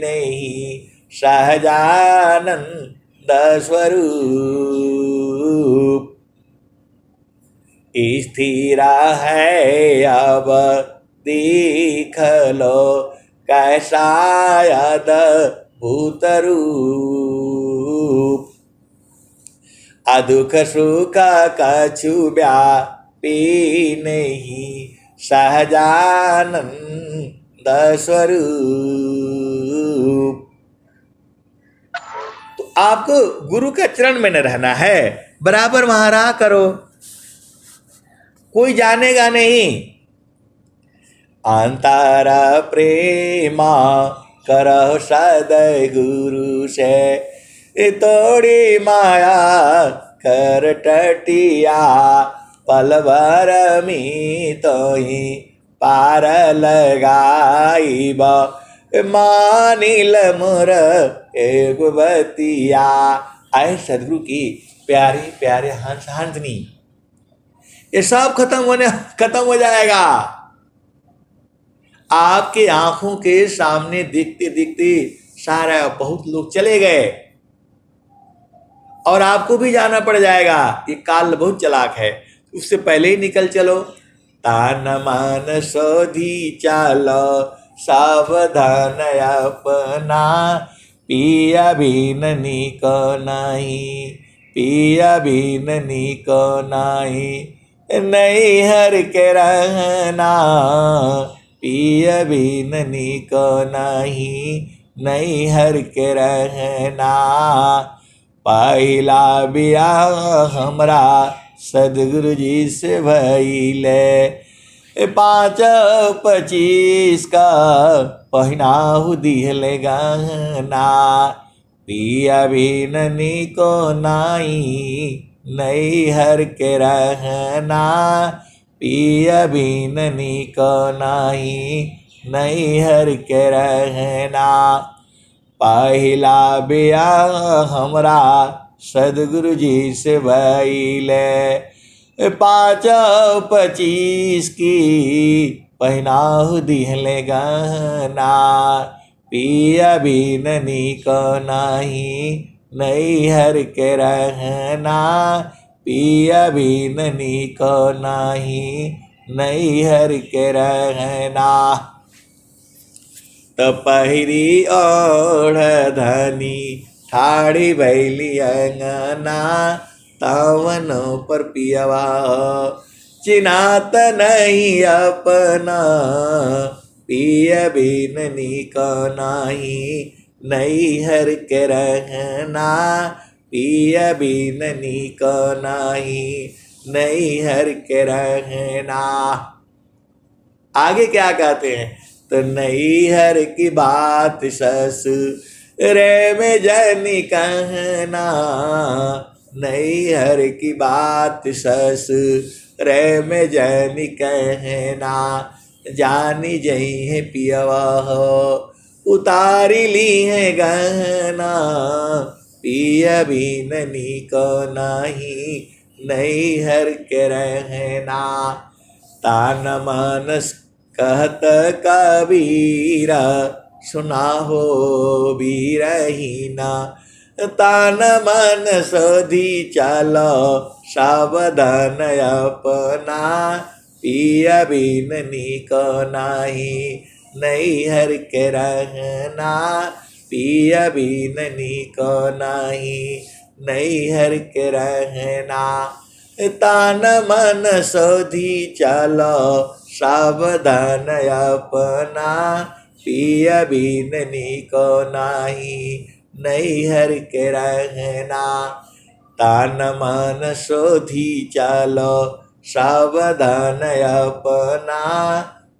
नहीं, सहजानंद स्वरूप। स्थिरा है अब देख लो कैसा अद्भुत रूप, अदुख सुख कछु व्यापी नहीं, सहजानंद स्वरूप। तो आपको गुरु के चरण में न रहना है, बराबर वहां रहा करो, कोई जानेगा नहीं। अंतरा प्रेमा करो सदगुरु से, तोड़ी माया कर टटिया, पल भर में तो ही पार लगाइब, मानिल मोर एक बतिया। आए सदगुरु की प्यारे प्यारे हंस हंसनी, ये सब खत्म हो जाएगा। आपके आंखों के सामने दिखते दिखते सारा बहुत लोग चले गए और आपको भी जाना पड़ जाएगा। ये काल बहुत चालाक है, उससे पहले ही निकल चलो। तान मान सोधी चालो सावधान अपना, पिया भीननी को नहीं, पिया भीननी को नहीं, नहीं हर के रहना, पिया भीननी को नहीं, नहीं हर के रहना। पहला बियाह हमरा सदगुरु जी से भइले, 5-25 का पहिनाहु दिहले गहना, पिया भीननी को नाई, नहीं हर के रहना, पिया भीननी को नाही, नहीं हर के रहना। पहला बियाह हमरा सदगुरु जी से भइले, 5-25 की पहिनाहु दिहले गहना, पिया भीननी को नाही, नहीं हर के रहना, पिया भीननी को नाही, नहीं हर के रहना। तो पहिरी ओढ़ धनी ठाड़ी भैली अंगना, तावनो पर पियवा चिनात नहीं अपना, पिया भीननी को नाही, नहीं हर के रहना, पिया भीननी को नाही, नहीं हर के रहना। आगे क्या कहते हैं? तो नहीं हर की बात ससुर में जनी कहना, नहीं हर की बात ससुर में जनी कहना, जानी जई है पियवा हो उतारी ली है गहना, पिया भीननी को नाही, नहीं हर के रहना। तान मानस कहत कबीरा, सुना हो बीरहीना, तान मन सोधी चलो सावधान अपना, पिया भीननी को नाही, नहीं हर के रहना, पिया भीननी को नाही, नहीं हर के रहना। तान मन सोधी चलो सावधान अपना, पिया बिन निको नाही नहीं हर के रहना। तान मन सोधी चलो सावधान अपना,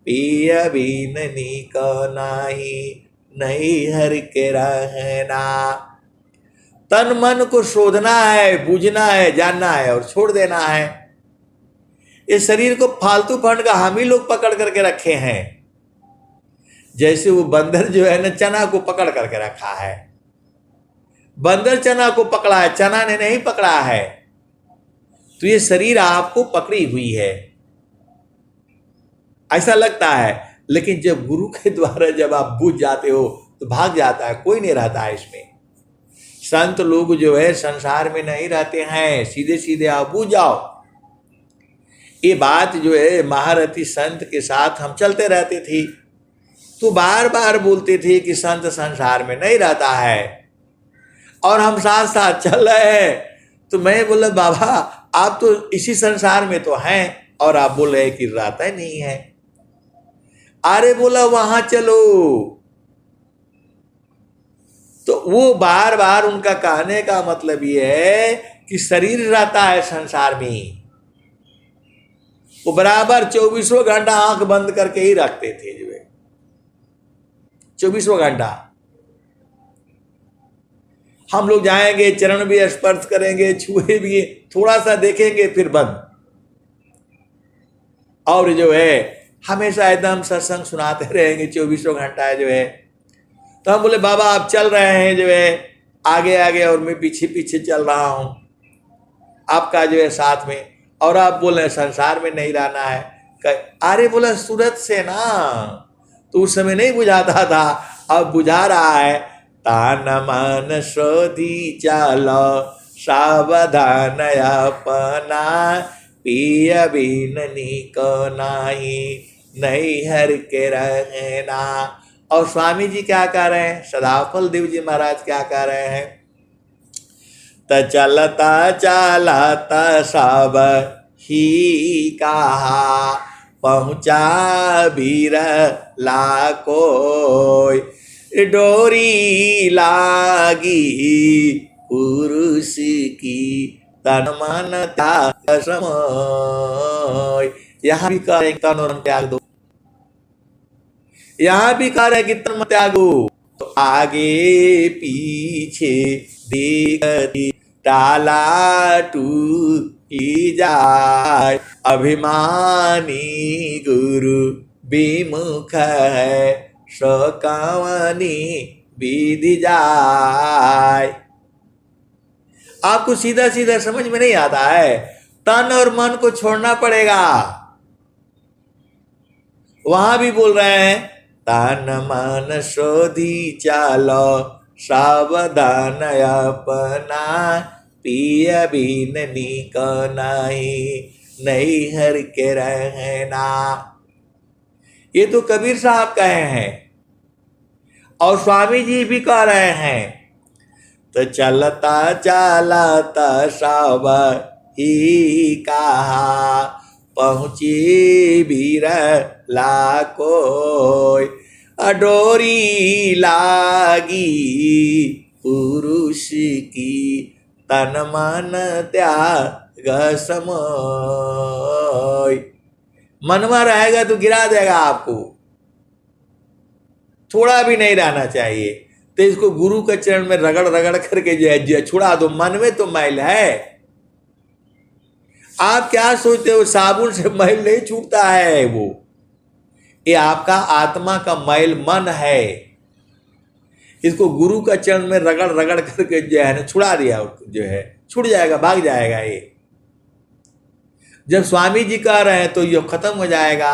पिया बिन निको नाही नहीं हर के रहना। तन मन को शोधना है, बूझना है, जानना है और छोड़ देना है। इस शरीर को फालतू फंड का हम ही लोग पकड़ करके रखे हैं। जैसे वो बंदर जो है ना चना को पकड़ करके रखा है। बंदर चना को पकड़ा है, चना ने नहीं पकड़ा है। तो ये शरीर आपको पकड़ी हुई है, ऐसा लगता है। लेकिन जब गुरु के द्वारा जब आप बूझ जाते हो तो भाग जाता है, कोई नहीं रहता है इसमें। संत लोग जो है संसार में नहीं रहते हैं, सीधे सीधे आप बूझ जाओ। ये बात जो है महारथी संत के साथ हम चलते रहते थे, तो बार बार बोलते थे कि संत संसार में नहीं रहता है, और हम साथ साथ चल रहे हैं। तो मैं बोला बाबा आप तो इसी संसार में तो हैं और आप बोल रहे कि रहता ही नहीं है। अरे बोला वहां चलो। तो वो बार बार उनका कहने का मतलब ये है कि शरीर रहता है संसार में, वो बराबर 24 घंटा आंख बंद करके ही रखते थे जो है, 24 घंटा। हम लोग जाएंगे, चरण भी स्पर्श करेंगे, छुए भी, थोड़ा सा देखेंगे फिर बंद। और जो है हमेशा एकदम सत्संग सुनाते रहेंगे 24 घंटा जो है। तो हम बोले बाबा आप चल रहे हैं जो है आगे आगे और मैं पीछे पीछे चल रहा हूं आपका जो है साथ में, और आप बोल रहे संसार में नहीं रहना है। अरे बोला सूरत से ना, तो उस समय नहीं बुझाता था, अब बुझा रहा है। तान मन शोधी चलो सावधान अपना, पिया बिन निको नाही नहीं हर के रहना। और स्वामी जी क्या कह रहे हैं, सदाफल देव जी महाराज क्या कह रहे हैं, त चलता चलता सब ही कहा, पहुँचा बीर लाकोय, डोरी लागी पुरुष की तन मन त्याग समय। यहाँ भी कह रहे तन और त्याग दो, यहाँ भी कह रहे कि तन त्यागो। तो आगे पीछे देखती टाला टूटी जाए, अभिमानी गुरु विमुख है शोकावनी विधि जाए। आपको सीधा सीधा समझ में नहीं आता है, तन और मन को छोड़ना पड़ेगा। वहां भी बोल रहे हैं तन मन शोधी चलो सावधान अपना, पिया बिन निको नहीं नहीं हर के रहना। ये तो कबीर साहब कहे हैं और स्वामी जी भी कह रहे हैं। तो चलता चलता सब ही कहा, पहुँची बीर लाकोय, डोरी लागी पुरुष की तन मन त्याग समय। मनवा रहेगा तो गिरा देगा आपको, थोड़ा भी नहीं रहना चाहिए। तो इसको गुरु के चरण में रगड़ रगड़ करके जो है छुड़ा दो। मन में तो मैल है, आप क्या सोचते हो साबुन से मैल नहीं छूटता है, वो ये आपका आत्मा का मैल मन है। इसको गुरु का चरण में रगड़ रगड़ करके जो है ना छुड़ा दिया, जो है छूट जाएगा, भाग जाएगा। ये जब स्वामी जी कह रहे हैं तो ये खत्म हो जाएगा।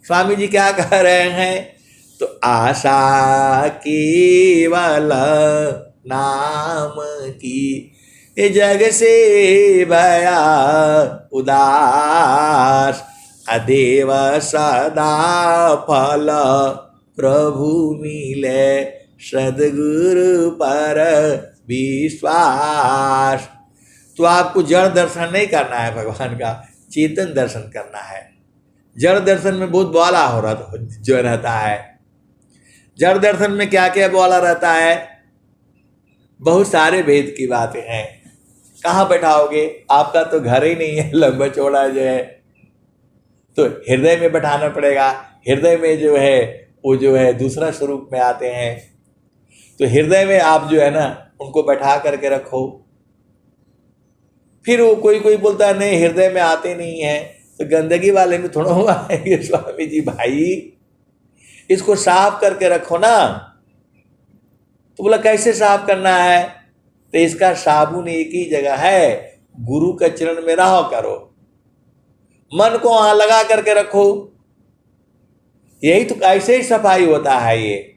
स्वामी जी क्या कह रहे हैं, तो आशा केवल नाम की, ये जग से भया उदास, अदेव सदा फल प्रभु मिले सदगुरु पर विश्वास। तो आपको जड़ दर्शन नहीं करना है भगवान का, चेतन दर्शन करना है। जड़ दर्शन में बहुत बौला हो रहा जो रहता है। जड़ दर्शन में क्या क्या बौला रहता है, बहुत सारे भेद की बातें हैं। कहाँ बैठाओगे, आपका तो घर ही नहीं है लंबा चौड़ा जो है, तो हृदय में बैठाना पड़ेगा। हृदय में जो है वो जो है दूसरा स्वरूप में आते हैं, तो हृदय में आप जो है ना उनको बैठा करके रखो। फिर वो कोई कोई बोलता है नहीं हृदय में आते नहीं है, तो गंदगी वाले में थोड़ा हुआ है स्वामी जी भाई, इसको साफ करके रखो ना। तो बोला कैसे साफ करना है, तो इसका साबुन एक ही जगह है, गुरु के चरण में रहो करो, मन को वहां लगा करके रखो। यही तो ऐसे ही सफाई होता है। ये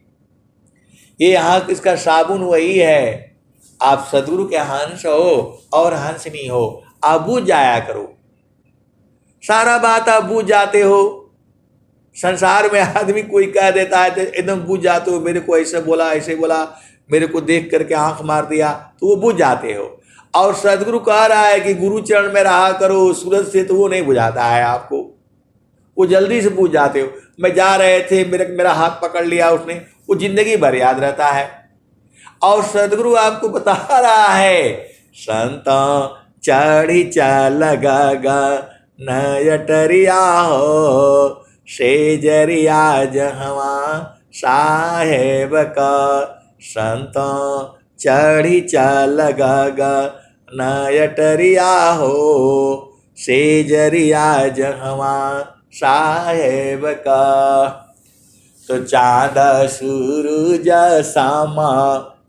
यहाँ इसका साबुन वही है। आप सदगुरु के हंस हो और हंस नहीं हो, आप बूझ जाया करो। सारा बात आप बूझ जाते हो। संसार में आदमी कोई कह देता है तो एकदम बूझ जाते हो, मेरे को ऐसे बोला ऐसे बोला, मेरे को देख करके आंख मार दिया, तो वो बुझ जाते हो। और सदगुरु कह रहा है कि गुरु चरण में रहा करो सूरज से, तो वो नहीं बुझाता है आपको, वो जल्दी से बुझ जाते हो। मैं जा रहे थे, मेरा हाथ पकड़ लिया उसने, वो जिंदगी भर याद रहता है। और सदगुरु आपको बता रहा है, संत चढ़ी लगा नयटरिया हो सेजरिया जहवा साहेब का। संत चढ़ी लगा नयटरिया हो सेजरिया जहवा साहेब का। तो चाँद सूरज सामा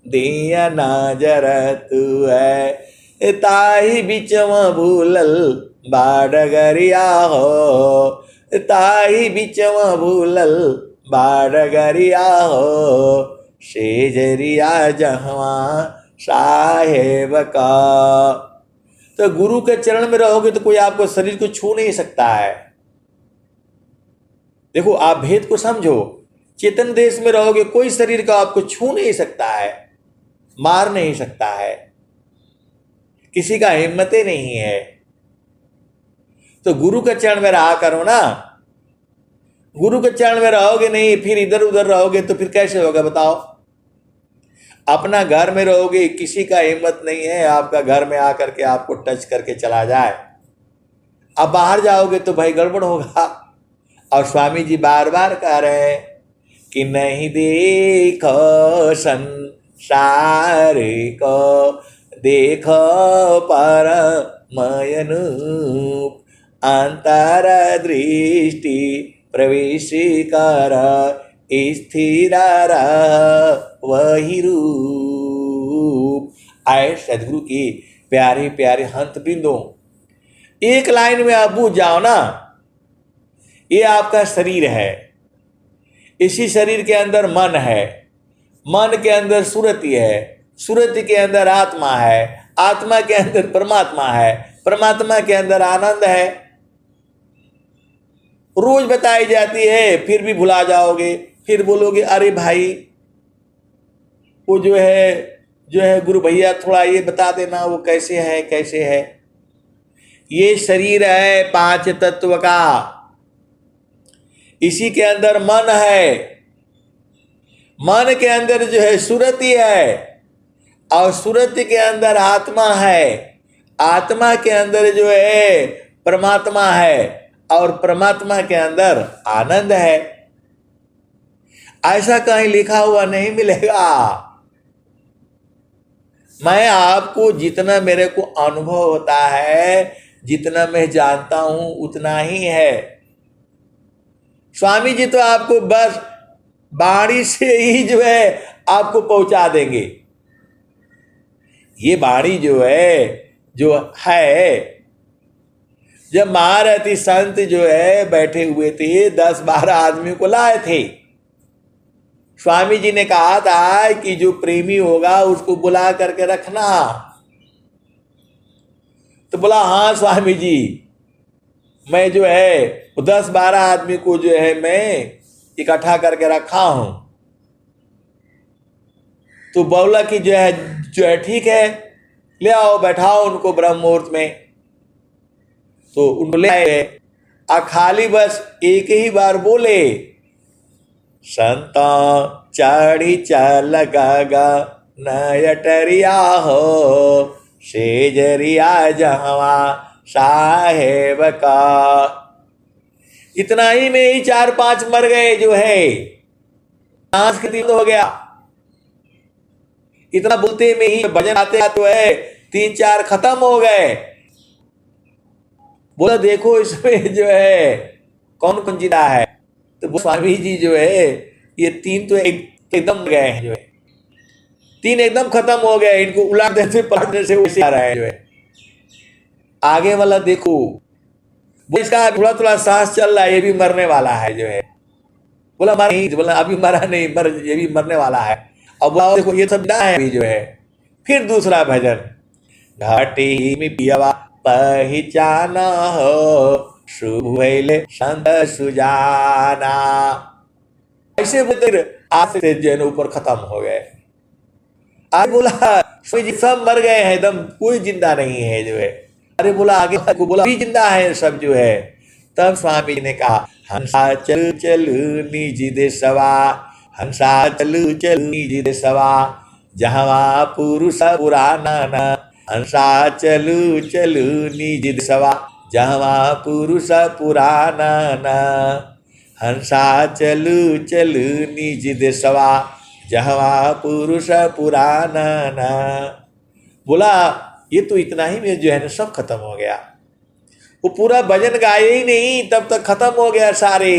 दिया नजर तू है, ताही बिचवा भूलल बाडगरिया हो, ताही बिचवा भूलल बाडगरिया हो सेजरिया जहवा साहेब का। तो गुरु के चरण में रहोगे तो कोई आपको शरीर को छू नहीं सकता है। देखो आप भेद को समझो, चेतन देश में रहोगे कोई शरीर का आपको छू नहीं सकता है, मार नहीं सकता है, किसी का हिम्मत ही नहीं है। तो गुरु के चरण में रहा करो ना। गुरु के चरण में रहोगे नहीं, फिर इधर उधर रहोगे तो फिर कैसे होगा बताओ। अपना घर में रहोगे, किसी का हिम्मत नहीं है आपका घर में आकर के आपको टच करके चला जाए। अब बाहर जाओगे तो भाई गड़बड़ होगा। और स्वामी जी बार बार कह रहे हैं कि नहीं देखो संसार को, देखो परमयनूप, अंतर दृष्टि प्रवेश कर स्थिर वही रूप। आए सदगुरु की प्यारे प्यारे हंत बिंदु, एक लाइन में आप बूझ जाओ ना। ये आपका शरीर है, इसी शरीर के अंदर मन है, मन के अंदर सुरति है, सुरति के अंदर आत्मा है, आत्मा के अंदर परमात्मा है, परमात्मा के अंदर आनंद है। रोज बताई जाती है फिर भी भुला जाओगे, फिर बोलोगे अरे भाई वो जो है गुरु भैया थोड़ा ये बता देना वो कैसे है कैसे है। ये शरीर है 5 तत्व का, इसी के अंदर मन है, मन के अंदर जो है सुरति है, और सुरति के अंदर आत्मा है, आत्मा के अंदर जो है परमात्मा है, और परमात्मा के अंदर आनंद है। ऐसा कहीं लिखा हुआ नहीं मिलेगा। मैं आपको जितना मेरे को अनुभव होता है, जितना मैं जानता हूं उतना ही है। स्वामी जी तो आपको बस वाणी से ही जो है आपको पहुंचा देंगे। ये वाणी जो है जब महारथी संत जो है बैठे हुए थे, 10-12 आदमी को लाए थे। स्वामी जी ने कहा था कि जो प्रेमी होगा उसको बुला करके रखना। तो बोला हाँ स्वामी जी, मैं जो है 10-12 आदमी को जो है मैं इकट्ठा करके रखा हूं। तो बोला कि जो है जो है ठीक है, ले आओ बैठाओ उनको ब्रह्म मुहूर्त में। तो उनको ले आए, खाली बस एक ही बार बोले, संता चढ़ी चल गा नयटरिया हो सेजरिया जहवा साहेब का। इतना ही में ही 4-5 मर गए जो है, सांस के दिन हो गया। इतना बोलते में ही भजन आते तो है 3-4 खत्म हो गए। बोला देखो इसमें जो है कौन कौन जिंदा है। तो स्वामी जी जो है ये 3 तो एकदम गए हैं, जो है 3 एकदम खत्म हो गए। इनको उलाट देते पलटने से वैसे आ रहा है जो है। आगे वाला देखो, वो इसका थोड़ा थोड़ा सांस चल रहा है, ये भी मरने वाला है जो है। बोला मर नहीं, बोला अभी मरा नहीं, ये भी मरने वाला है। अब देखो ये सब है अभी जो है। फिर दूसरा भजन, घाटी में पियवा पहचाना हो सुभैले संत सुजाना। ऐसे बोलते आज से जैन ऊपर खत्म हो गए। आज बोला स्वामी जी सब मर गए हैं, एकदम कोई जिंदा नहीं है जो है। अरे बोला आगे को बोला भी जिंदा है सब जो है। तब स्वामी जी ने कहा, हंसा चल चल निज देशवा, हंसा चलू चल निज देशवा, जहाँ पुरुष पुराना न, हंसा चलू चलू निज देशवा, जहाँ पुरुष पुराना न, हंसा चलू चलू निज देशवा, जहाँ पुरुष पुराना न। बोला ये तो इतना ही में जो है ना सब खत्म हो गया। वो पूरा भजन गाए ही नहीं, तब तक खत्म हो गया सारे।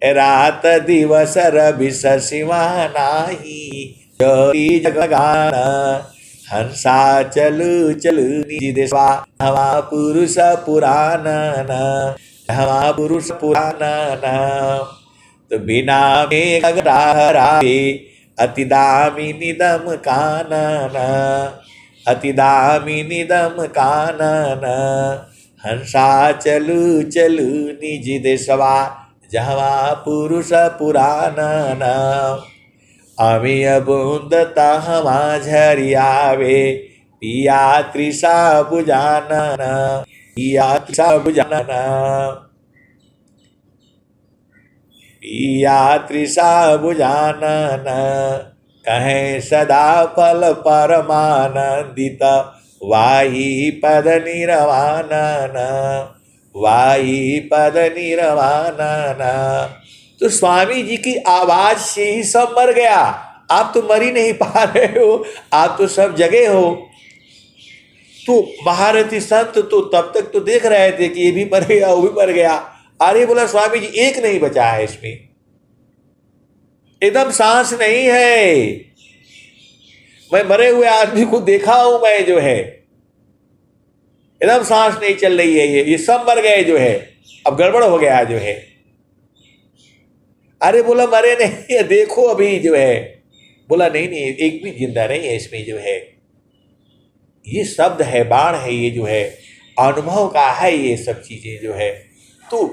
रात दिवस रवि शशिमा नाही, ज्योति जगगाना, हंसा चलू चलू निज देशवा, हवा पुरुष पुराना न, हवा पुरुष पुराना न। तो बिना में गगराहे अति दामिनी दम कानन, अति दामिनी दम कानन, हंसा चलू चलू निज देशवा, जहाँ पुरुष पुरानन। अमिय बूंद तहमा झरियावे, पिया तृषा बुझानन, पिया तृषा बुझानन, पिया तृषा बुझानन। कहें सदा फल परमानंदित, वाही पद निर्वाणन, वाही पद निर्वाणन। तो स्वामी जी की आवाज से ही सब मर गया। आप तो मर ही नहीं पा रहे हो, आप तो सब जगह हो। तो महारथी संत तो तब तक तो देख रहे थे कि ये भी मर गया वो भी मर गया। अरे बोला स्वामी जी एक नहीं बचा है इसमें, एकदम सांस नहीं है। मैं मरे हुए आदमी को देखा हूं मैं जो है, एकदम सांस नहीं चल रही है। ये सब मर गए जो है, अब गड़बड़ हो गया जो है। अरे बोला मरे नहीं, देखो अभी जो है। बोला नहीं नहीं एक भी जिंदा नहीं है इसमें जो है। ये शब्द है, बाण है, ये जो है अनुभव का है ये सब चीजें जो है। तो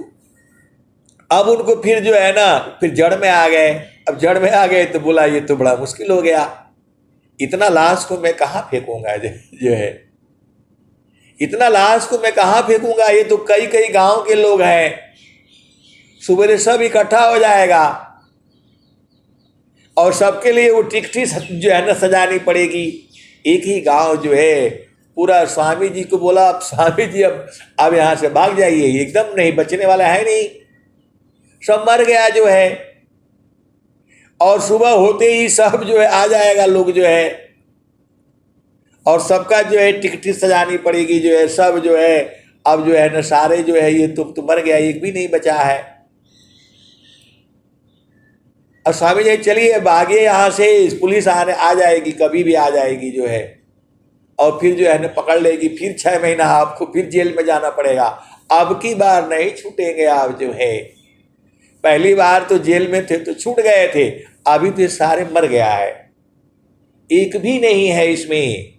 अब उनको फिर जो है ना फिर जड़ में आ गए। अब जड़ में आ गए तो बोला ये तो बड़ा मुश्किल हो गया, इतना लाश को मैं कहाँ फेंकूंगा जो है, इतना लाश को मैं कहाँ फेंकूंगा। ये तो कई कई गांव के लोग हैं, सुबह सब इकट्ठा हो जाएगा और सबके लिए वो टिकटी जो है ना सजानी पड़ेगी। एक ही गांव जो है पूरा। स्वामी जी को बोला अब स्वामी जी अब यहाँ से भाग जाइए, एकदम नहीं बचने वाला है नहीं, सब मर गया जो है। और सुबह होते ही सब जो है आ जाएगा लोग जो है, और सबका जो है टिकटी सजानी पड़ेगी जो है। सब जो है अब जो है ना सारे जो है ये तो मर गया, एक भी नहीं बचा है। और स्वामी जी चलिए भागे यहाँ से, पुलिस आ जाएगी, कभी भी आ जाएगी जो है, और फिर जो है ना पकड़ लेगी। फिर 6 महीना आपको फिर जेल में जाना पड़ेगा। अब की बार नहीं छूटेंगे आप जो है। पहली बार तो जेल में थे तो छूट गए थे, अभी तो सारे मर गया है, एक भी नहीं है इसमें।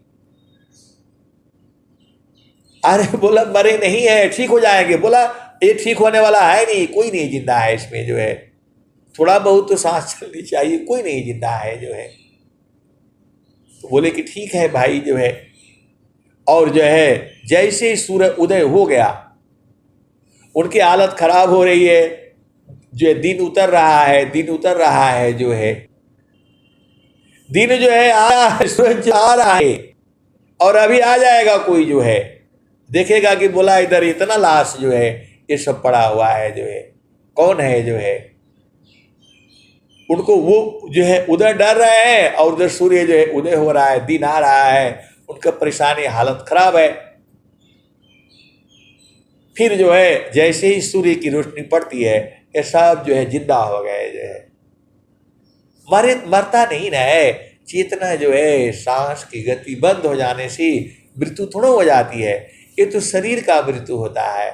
अरे बोला मरे नहीं है, ठीक हो जाएंगे। बोला ये ठीक होने वाला है नहीं, कोई नहीं जिंदा है इसमें जो है। थोड़ा बहुत तो सांस चलनी चाहिए, कोई नहीं जिंदा है जो है। तो बोले कि ठीक है भाई जो है। और जो है जैसे ही सूरज उदय हो गया, उनकी हालत खराब हो रही है, जो है दिन उतर रहा है, दिन उतर रहा है, जो है दिन जो है आ रहा है, सूरज आ रहा है और अभी आ जाएगा। कोई जो है देखेगा कि बोला इधर इतना लाश जो है ये सब पड़ा हुआ है, जो है कौन है, जो है उनको वो जो है उधर डर रहे हैं और उधर सूर्य जो है उदय हो रहा है, दिन आ रहा है, उनका परेशानी, हालत खराब है। फिर जो है जैसे ही सूर्य की रोशनी पड़ती है, ये सब जो है जिंदा हो गए, जो है मरता नहीं ना है। चेतना जो है सांस की गति बंद हो जाने से मृत्यु थोड़ा हो जाती है, ये तो शरीर का मृत्यु होता है।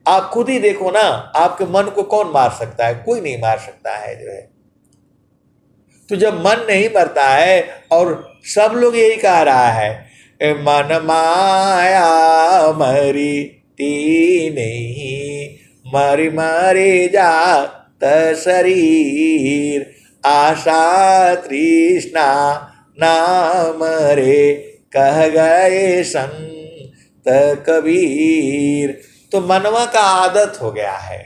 आप खुद ही देखो ना, आपके मन को कौन मार सकता है? कोई नहीं मार सकता है, जो है। तो जब मन नहीं मरता है, और सब लोग यही कह रहा है, मन माया मरी ती नहीं, मरी मरी जात शरीर, आशा तृष्णा नाम रे, कह गए संत कबीर। तो मनवा का आदत हो गया है,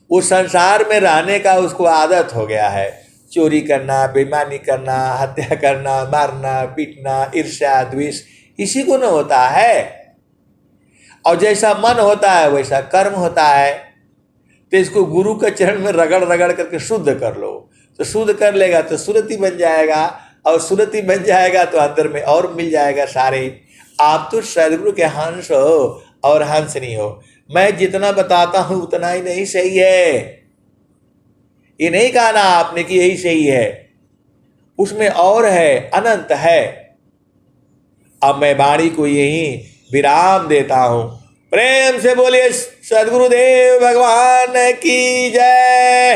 उस संसार में रहने का उसको आदत हो गया है। चोरी करना, बेईमानी करना, हत्या करना, मारना, पीटना, ईर्ष्या, द्वेष, इसी को न होता है। और जैसा मन होता है वैसा कर्म होता है। तो इसको गुरु के चरण में रगड़ रगड़ करके शुद्ध कर लो, तो शुद्ध कर लेगा तो सुरति बन जाएगा, और सुरति बन जाएगा तो अंदर में और मिल जाएगा सारे। आप तो सदगुरु के हंस हो और हंस नहीं हो। मैं जितना बताता हूं उतना ही नहीं सही है, ये नहीं कहा ना आपने कि यही सही है, उसमें और है, अनंत है। अब मैं वाणी को यहीं विराम देता हूं। प्रेम से बोलिए सदगुरुदेव भगवान की जय।